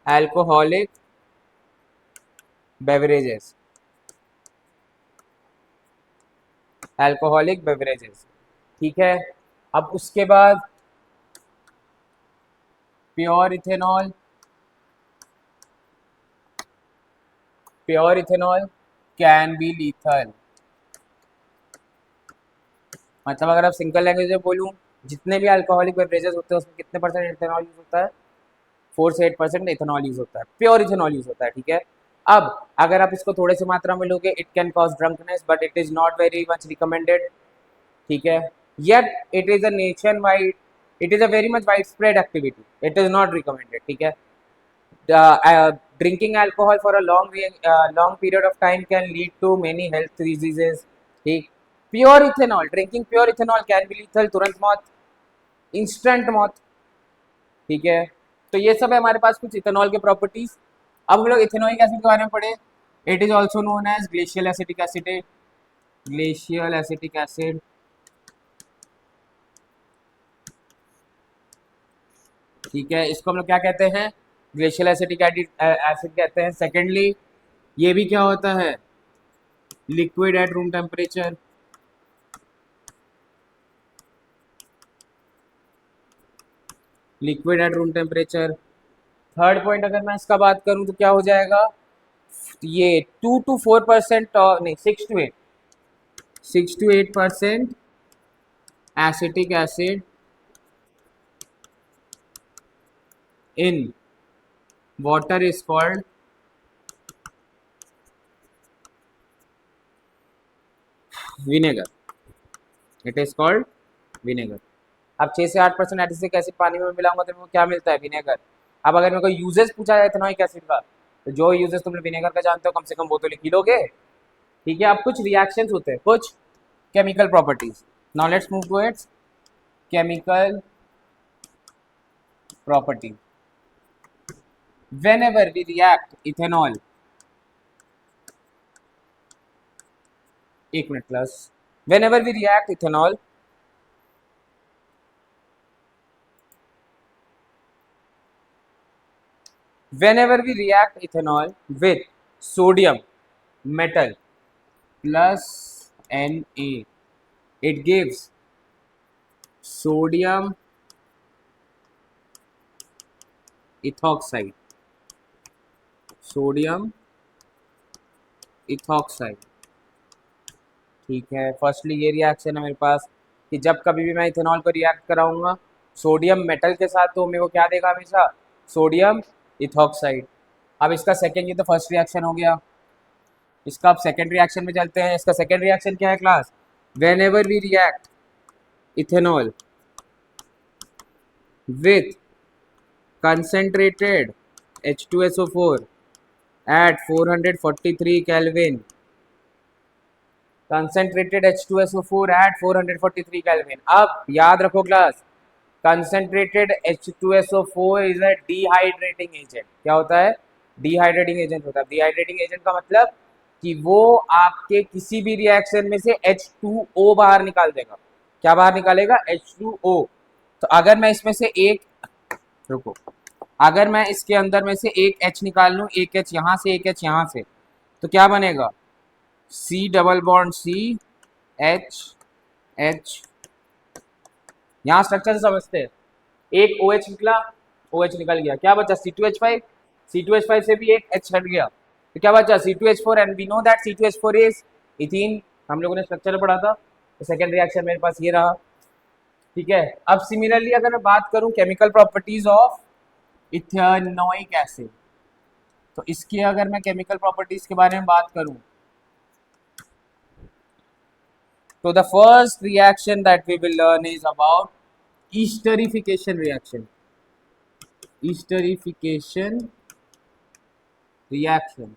alcoholic beverages, alcoholic beverages. ठीक है, अब उसके बाद pure ethanol, pure ethanol can be lethal. मतलब अगर आप सिंगल लैंग्वेज में बोलूँ, जितने भी अल्कोहलिक बेवरेजेस होते हैं उसमें कितने परसेंट इथेनॉल यूज होता है? 4 से 8% इथेनॉल यूज होता है, प्योर इथेनॉल यूज होता है, ठीक है। अब अगर आप इसको थोड़े से मात्रा में लोगे, it can cause drunkenness but it is not very much recommended, ठीक है। Yet it is a nation wide, it is a very much wide spread activity, it is not recommended, ठीक है। Drinking alcohol for a long period of time can lead to many health diseases, ठीक। Pure ethanol, drinking pure ethanol can be lethal, तुरंत मौत, instant मौत, ठीक है। तो ये सब है हमारे पास कुछ इथेनॉल के प्रॉपर्टीज। अब हम लोग इथेनॉइक एसिड के बारे में पढ़े। It is also known as glacial acetic acid, glacial acetic acid, ठीक है। इसको हम लोग क्या कहते हैं? ग्लेशियल एसिटिक एसिड कहते हैं। सेकेंडली, ये भी क्या होता है? Liquid at room temperature, liquid at room temperature. Third point अगर मैं इसका बात करूं तो क्या हो जाएगा? ये 2 to 4% नहीं, 6 to 8% acetic acid in water is called vinegar, it is called vinegar. अब 6 से 8% एसिटिक एसिड पानी में मिलाऊंगा तो मेरे को क्या मिलता है? विनेगर। अब अगर मेरे को यूजेस पूछा जाए इथेनॉइक एसिड का, तो जो यूजेस तुम विनेगर का जानते हो कम से कम वो तो लिख ही लोगे, ठीक है। अब कुछ रिएक्शंस होते हैं, कुछ chemical properties. Now let's move to its chemical property. whenever we react ethanol, एक minute plus, whenever we react ethanol, whenever we react ethanol with sodium metal plus Na, it gives sodium ethoxide, sodium ethoxide, ठीक है। Firstly ये reaction है मेरे पास कि जब कभी भी मैं इथेनॉल को रिएक्ट कराऊंगा सोडियम मेटल के साथ तो मेरे को क्या देगा हमेशा? Sodium ethoxide. अब इसका सेकेंड, ये तो फर्स्ट रिएक्शन हो गया, इसका अब सेकेंड रिएक्शन में चलते हैं। इसका सेकेंड रिएक्शन क्या है class? When we react ethanol with concentrated H2SO4 at 443 Kelvin, concentrated H2SO4 at 443 Kelvin। अब याद रखो class, concentrated H2SO4 is a dehydrating agent। क्या होता है? डिहाइड्रेटिंग एजेंट होता है। डिहाइड्रेटिंग एजेंट का मतलब कि वो आपके किसी भी रिएक्शन में से H2O बाहर निकाल देगा। क्या बाहर निकालेगा? H2O। तो अगर मैं इसमें से एक, रुको, अगर मैं इसके अंदर में से एक H निकाल लूँ, एक H यहाँ से, एक H यहाँ से, तो क्या बनेगा? C double bond C H H। यहाँ स्ट्रक्चर से समझते हैं, एक OH निकला, OH निकल गया, क्या बचा? C2H5, C2H5 से भी एक H हट गया, तो क्या बचा? C2H4, and we know that C2H4 is ethene. हम लोगों ने स्ट्रक्चर पढ़ा था। तो सेकेंड रिएक्शन मेरे पास ये रहा, ठीक है। अब सिमिलरली अगर मैं बात करूं chemical properties of ethanoic acid, तो इसकी अगर मैं केमिकल प्रॉपर्टीज के बारे में बात करूं, तो the first reaction that we will learn is about esterification reaction, esterification reaction।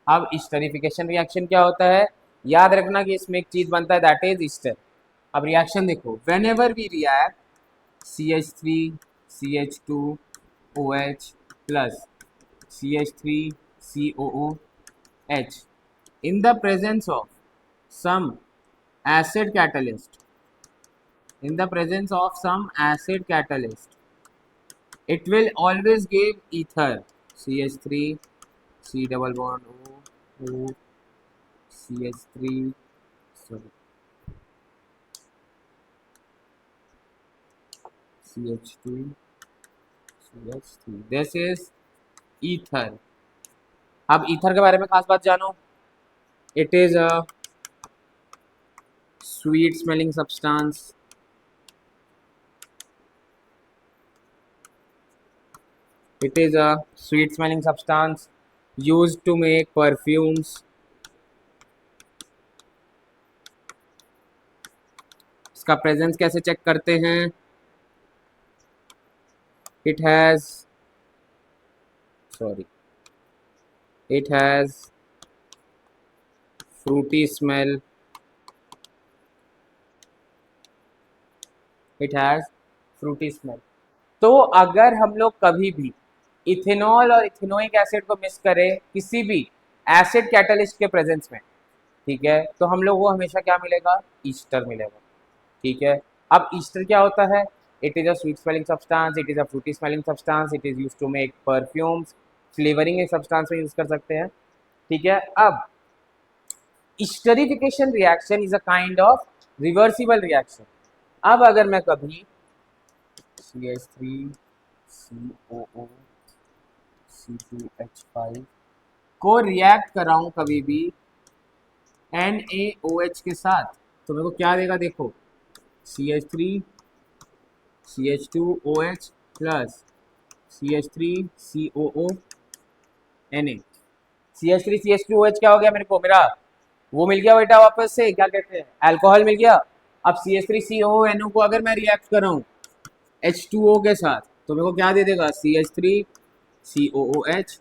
अब esterification reaction क्या होता है? याद रखना कि इसमें एक चीज बनता है, दैट इज ईस्टर। अब रिएक्शन देखो, whenever we react CH3 CH2 OH plus CH3 COOH in the presence of some acid catalyst, in the presence of some acid catalyst, it will always give ether, CH3 C double bond O CH3, sorry, CH2 CH3, this is ether। अब ether के बारे में खास बात जानो, it is a sweet smelling substance. It is a sweet smelling substance used to make perfumes. इसका presence कैसे check करते हैं? It has, sorry, it has fruity smell. It has fruity smell. तो अगर हम लोग कभी भी इथेनॉल और इथेनोइक एसिड को मिक्स करें किसी भी एसिड कैटलिस्ट के प्रेजेंस में, ठीक है, तो हम लोग को हमेशा क्या मिलेगा? ईस्टर मिलेगा। ठीक है, अब ईस्टर क्या होता है? It is a sweet smelling substance, it is a fruity smelling substance, it is use to make perfumes, flavouring एक सब्सटेंस में यूज कर सकते हैं। ठीक है, अब esterification reaction is a kind of reversible reaction. अब अगर मैं कभी CH3 COO C2H5 को रिएक्ट कराऊं कभी भी NaOH के साथ, तो मेरे को क्या देगा? देखो, CH3 CH2OH plus CH3 COO Na। CH3 CH2OH क्या हो गया? मेरे को मेरा वो मिल गया बेटा, वापस से क्या कहते हैं, अल्कोहल मिल गया। अब CH3 CONO को अगर मैं रिएक्ट कर रहा हूँ H2O के साथ, तो मेरे को क्या दे देगा? CH3 COOH।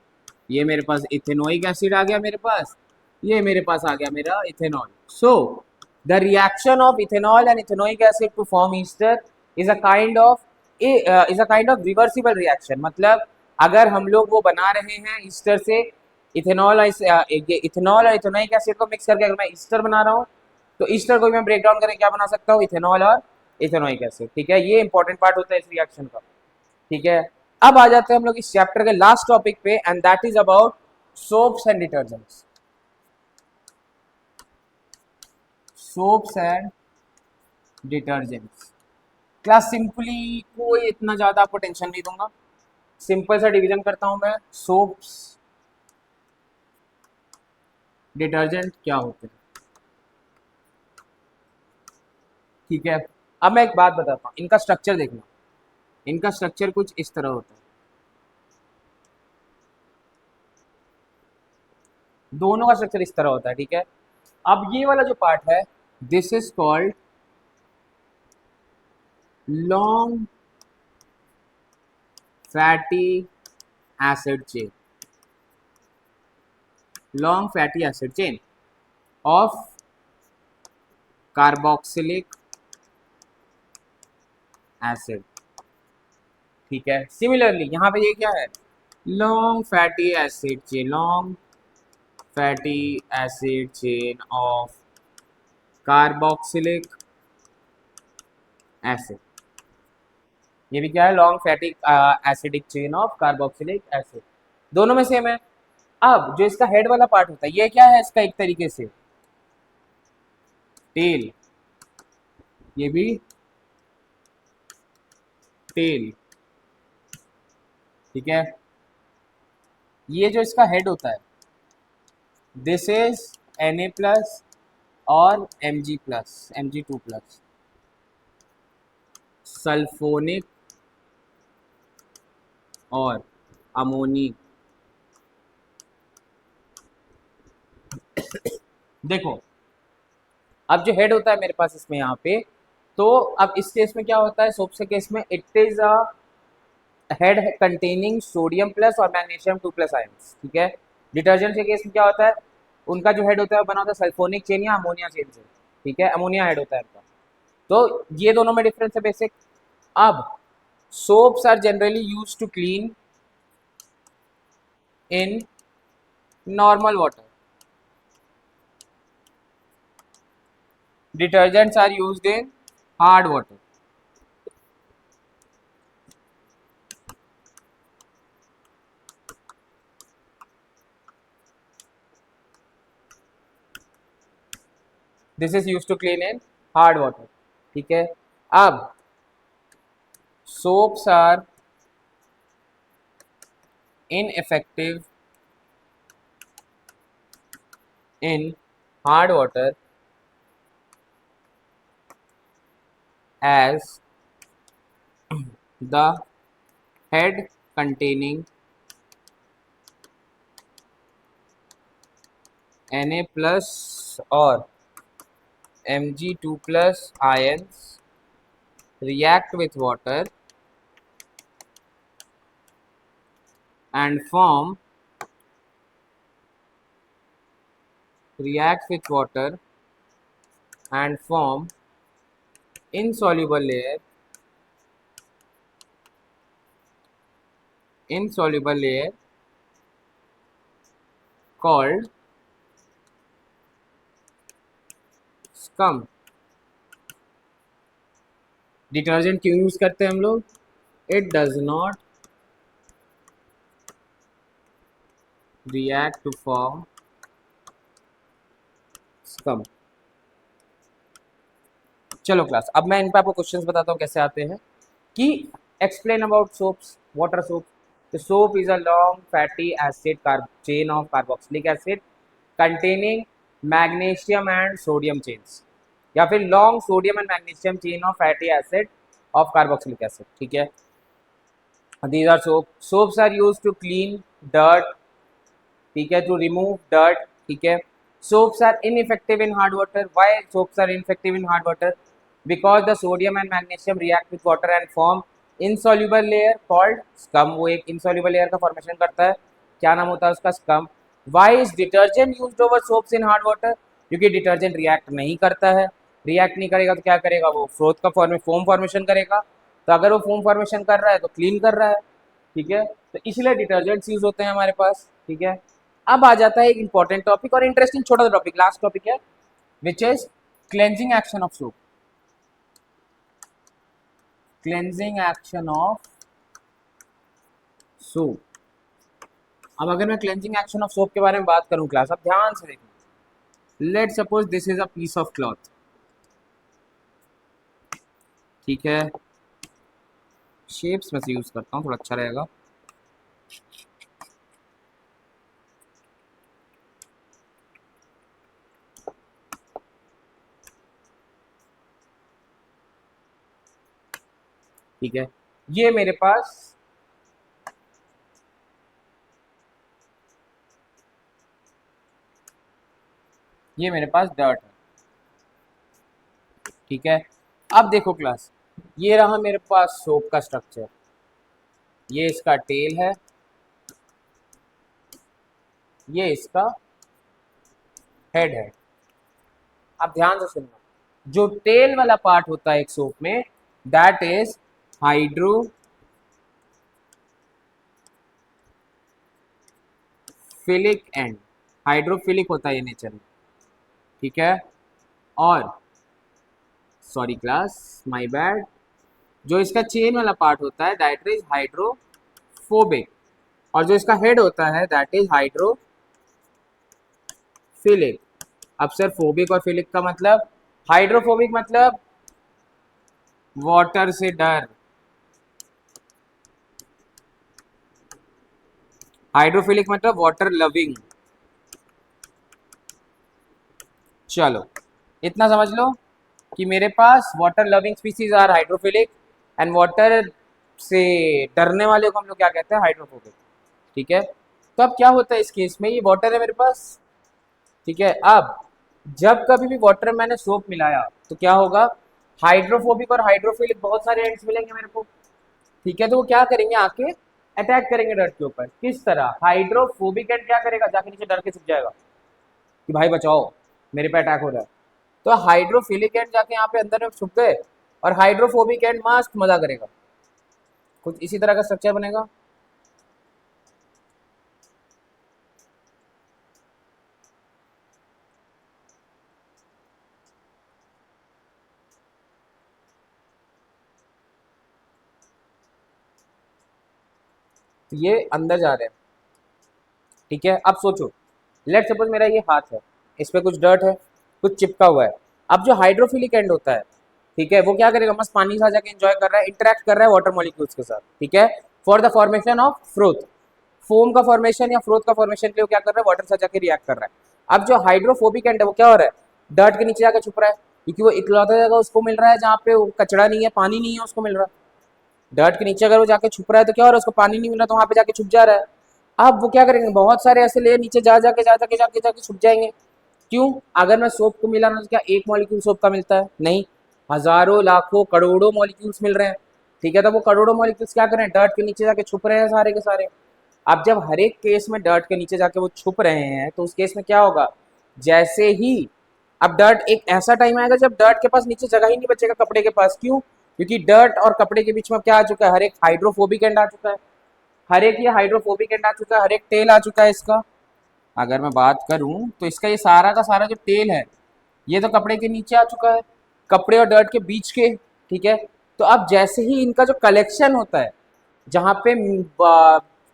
ये मेरे पास इथेनोइक एसिड आ गया मेरे पास, ये मेरे पास आ गया मेरा ethanol. So the reaction of ethanol and ethanoic acid to form ester is a kind of reversible reaction. मतलब अगर हम लोग वो बना रहे हैं ईस्टर से, इथेनॉल इथेनॉल और इथेनोइक एसिड को मिक्स करके अगर मैं ईस्टर बना रहा हूँ, तो ईस्टर को मैं ब्रेक डाउन करके क्या बना सकता हूँ? इथेनॉल और इथेनोइक एसिड। ठीक है, ये इंपॉर्टेंट पार्ट होता है इस रिएक्शन का। ठीक है, अब आ जाते हैं हम लोग इस चैप्टर के लास्ट टॉपिक पे, and that is about soaps and detergents. Soaps and detergents. Class simply कोई इतना ज्यादा आपको टेंशन नहीं दूंगा, सिंपल सा डिवीजन करता हूं मैं। सोप्स, डिटर्जेंट क्या होते हैं? ठीक है, अब मैं एक बात बताता हूँ, इनका स्ट्रक्चर देखना। इनका स्ट्रक्चर कुछ इस तरह होता है, दोनों का स्ट्रक्चर इस तरह होता है। ठीक है, अब ये वाला जो पार्ट है, this is called long fatty acid chain. Long fatty acid chain of carboxylic acid. ठीक है, सिमिलरली यहाँ पे ये क्या है? Long fatty acid chain, long fatty acid chain of carboxylic acid. ये भी क्या है? Long fatty acidic chain of carboxylic acid. दोनों में सेम है। अब जो इसका हेड वाला पार्ट होता है, ये क्या है? इसका एक तरीके से टेल, ये भी टेल। ठीक है, ये जो इसका हेड होता है, दिस इज Na प्लस और Mg plus, Mg2 plus, sulphonic और अमोनी। देखो, अब जो हेड होता है मेरे पास इसमें यहाँ पे, तो अब इस केस में क्या होता है? सोप्स के केस में it is a head containing sodium plus और मैग्नीशियम 2 प्लस आयंस। ठीक है, डिटर्जेंट के केस में क्या होता है? उनका जो हेड होता है वो बना होता है सल्फोनिक चेन या अमोनिया चेन से। ठीक है, अमोनिया हेड होता है उनका। तो ये दोनों में डिफरेंस है बेसिक। अब soaps are generally use to clean in normal water, detergents are used in hard water. This is used to clean in hard water. ठीक है, अब soaps are ineffective in hard water as the head containing Na plus or Mg2 plus ions react with water and form insoluble layer called scum. Detergent क्यों use करते हैं हम लोग? It does not react to form scum. चलो class, अब मैं इन पे आपको क्वेश्चंस बताता हूँ कैसे आते हैं. कि explain about soaps, water soap. The soap is a long fatty acid chain of carboxylic acid containing magnesium and sodium chains, या फिर long sodium and magnesium chain of fatty acid of carboxylic acid. ठीक है. These are soap. Soaps are used to clean dirt. ठीक है, to remove dirt. ठीक है. Soaps are ineffective in hard water. Why soaps are ineffective in hard water? Because the sodium and magnesium react with water and form insoluble layer called scum. वो एक insoluble layer का formation करता है. क्या नाम होता है उसका? scum. Why is detergent used over soaps in hard water? क्योंकि डिटर्जेंट रिएक्ट नहीं करता है. रिएक्ट नहीं करेगा तो क्या करेगा? वो फ्रोथ का फोम फॉर्मेशन करेगा. तो अगर वो फोम फॉर्मेशन कर रहा है तो क्लीन कर रहा है. ठीक है, तो इसलिए डिटर्जेंट्स यूज होते हैं हमारे पास. ठीक है, अब आ जाता है एक इंपॉर्टेंट टॉपिक और इंटरेस्टिंग छोटा सा टॉपिक, लास्ट टॉपिक है, which is cleansing action of soap. Cleansing action of soap. अब अगर मैं क्लेंजिंग एक्शन ऑफ सोप के बारे में बात करूं क्लास, अब ध्यान से देखिए. Let suppose this is a piece of cloth. ठीक है, शेप्स में से यूज करता हूं, थोड़ा अच्छा रहेगा. ठीक है, ये मेरे पास डर्ट है. ठीक है, अब देखो क्लास, ये रहा मेरे पास सोप का स्ट्रक्चर. ये इसका टेल है, ये इसका हेड है. अब ध्यान से सुनना, जो टेल वाला पार्ट होता है एक सोप में, that is hydrophilic and. Hydrophilic होता है ये नेचर में. ठीक है, और सॉरी क्लास, माय बैड, जो इसका चेन वाला पार्ट होता है दैट इज हाइड्रोफोबिक, और जो इसका हेड होता है दैट इज हाइड्रोफिलिक. अब सर फोबिक और फिलिक का मतलब? हाइड्रोफोबिक मतलब वाटर से डर, हाइड्रोफिलिक मतलब वाटर लविंग. चलो इतना समझ लो कि मेरे पास water loving species are hydrophilic and water से डरने वाले को हम लोग क्या कहते हैं? हाइड्रोफोबिक. ठीक है, तो अब क्या होता है इस केस में? ये वाटर है मेरे पास. ठीक है, अब जब कभी भी वाटर में मैंने सोप मिलाया तो क्या होगा? हाइड्रोफोबिक और हाइड्रोफिलिक बहुत सारे एंड्स मिलेंगे मेरे को. ठीक है, तो वो क्या करेंगे? आके अटैक करेंगे डर्ट के ऊपर. किस तरह? हाइड्रोफोबिक एंड क्या करेगा? जाके नीचे डर के छुप जाएगा कि भाई बचाओ, मेरे पे अटैक हो रहा है. तो हाइड्रोफिलिक एंड जाके यहाँ पे अंदर में छुप गए, और हाइड्रोफोबिक एंड मस्त मजा करेगा. कुछ इसी तरह का स्ट्रक्चर बनेगा. तो ये अंदर जा रहे हैं. ठीक है, अब सोचो, लेट सपोज मेरा ये हाथ है, इस पे कुछ डर्ट है, कुछ चिपका हुआ है. अब जो हाइड्रोफिलिक एंड होता है, ठीक है, वो क्या करेगा? मस्त पानी के साथ जाके एंजॉय कर रहा है, इंटरेक्ट कर रहा है वाटर मॉलिक्यूल्स के साथ. ठीक है, for the formation of froth. Foam का फॉर्मेशन या फ्रोथ का फॉर्मेशन के लिए क्या कर रहा है? वाटर के साथ जाके रिएक्ट कर रहा है. अब जो हाइड्रोफोबिक एंड है वो क्या हो रहा है? डर्ट के नीचे जाकर छुप रहा है. क्योंकि वो इकलौता जगह उसको मिल रहा है जहाँ पे वो कचरा नहीं है, पानी नहीं है, उसको मिल रहा है। डर्ट के नीचे अगर वो जाके छुप रहा है तो क्या हो रहा है, उसको पानी नहीं मिल रहा तो वहाँ पे जाके छुप जा रहा है। अब वो क्या करेंगे, बहुत सारे ऐसे लेयर नीचे जा जाके छुप जाएंगे। क्यों? अगर मैं सोप को मिला ना तो क्या एक मॉलिक्यूल सोप का मिलता है? नहीं, हजारों लाखों करोड़ों मॉलिक्यूल्स मिल रहे हैं। ठीक है, तो वो करोड़ों मॉलिक्यूल्स क्या करें, डर्ट के नीचे जाके छुप रहे हैं सारे के सारे। अब जब हर एक केस में डर्ट के नीचे जाके वो छुप रहे हैं तो उस केस में क्या होगा, जैसे ही अब डर्ट, एक ऐसा टाइम आएगा जब डर्ट के पास नीचे जगह ही नहीं बचेगा कपड़े के पास। क्यों? क्योंकि डर्ट और कपड़े के बीच में क्या आ चुका है, हर एक हाइड्रोफोबिक एंड आ चुका है, हर एक ये हाइड्रोफोबिक एंड आ चुका है, हर एक टेल आ चुका है इसका। अगर मैं बात करूं तो इसका ये सारा का सारा जो टेल है ये तो कपड़े के नीचे आ चुका है, कपड़े और डर्ट के बीच के। ठीक है, तो अब जैसे ही इनका जो कलेक्शन होता है, जहाँ पे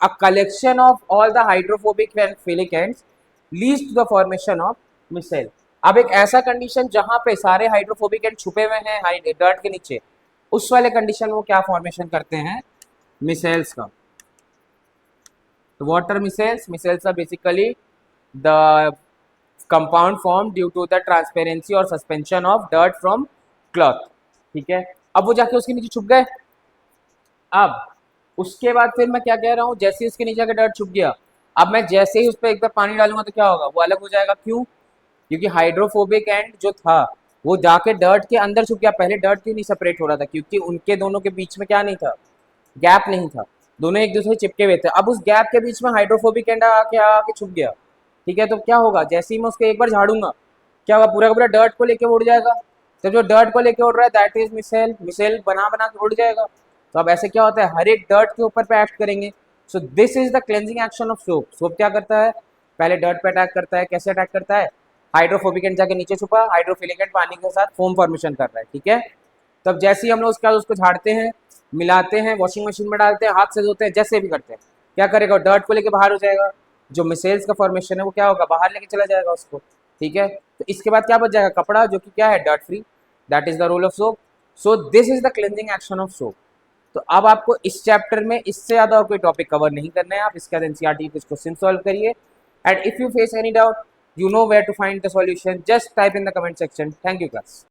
a collection of all the hydrophobic and philic ends leads to the formation of micelle. अब एक ऐसा कंडीशन जहाँ पे सारे हाइड्रोफोबिक एंड छुपे हुए हैं डर्ट के नीचे, उस वाले कंडीशन में वो क्या फॉर्मेशन करते हैं, मिसेल्स का। तो water micelles, micelles are basically the compound form due to the transparency और suspension of dirt from cloth. ठीक है, अब वो जाके उसके नीचे छुप गए। अब उसके बाद फिर मैं क्या कह रहा हूँ, जैसे ही उसके नीचे का डर्ट छुप गया, अब मैं जैसे ही उस पर एक बार पानी डालूंगा तो क्या होगा, वो अलग हो जाएगा। क्यों? क्योंकि हाइड्रोफोबिक एंड जो था वो जाके डर्ट के अंदर छुप गया। पहले डर्ट क्यों नहीं सेपरेट हो रहा था, क्योंकि उनके दोनों के बीच में क्या नहीं था, गैप नहीं था, दोनों एक दूसरे से चिपके हुए थे। अब उस गैप के बीच में हाइड्रोफोबिक एंड आके आके छुप गया। ठीक है, तो क्या होगा, जैसे ही मैं उसको एक बार झाड़ूंगा क्या होगा, पूरा का पूरा डर्ट को लेके उड़ जाएगा। तो जो डर्ट को लेके उड़ रहा है दैट इज मिसेल, मिसेल बना बना के उड़ जाएगा। तो अब ऐसे क्या होता है, हर एक डर्ट के ऊपर पे एक्ट करेंगे। सो this is the cleansing action of soap. Soap क्या करता है, पहले डर्ट पे अटैक करता है। कैसे अटैक करता है, हाइड्रोफोबिक एंड जाके नीचे छुपा, हाइड्रोफिलिक एंड पानी के साथ फोम फॉर्मेशन कर रहा है। ठीक है, तब जैसे ही हम लोग उसके बाद उसको झाड़ते हैं, मिलाते हैं, वॉशिंग मशीन में डालते हैं, हाथ से धोते हैं, जैसे भी करते हैं, क्या करेगा, डर्ट को लेके बाहर हो जाएगा। जो मिसेल्स का फॉर्मेशन है वो क्या होगा, बाहर लेके चला जाएगा उसको। ठीक है, तो इसके बाद क्या बच जाएगा, कपड़ा, जो कि क्या है, dirt free. That is the role of soap. So this is the cleansing action of soap. तो अब आपको इस चैप्टर में इससे ज्यादा और कोई टॉपिक कवर नहीं करना है। आप इसके बाद एनसीईआरटी कुछ क्वेश्चन सॉल्व करिए, and if you face any doubt, you know where to find the solution. Just type in the comment section. Thank you, class.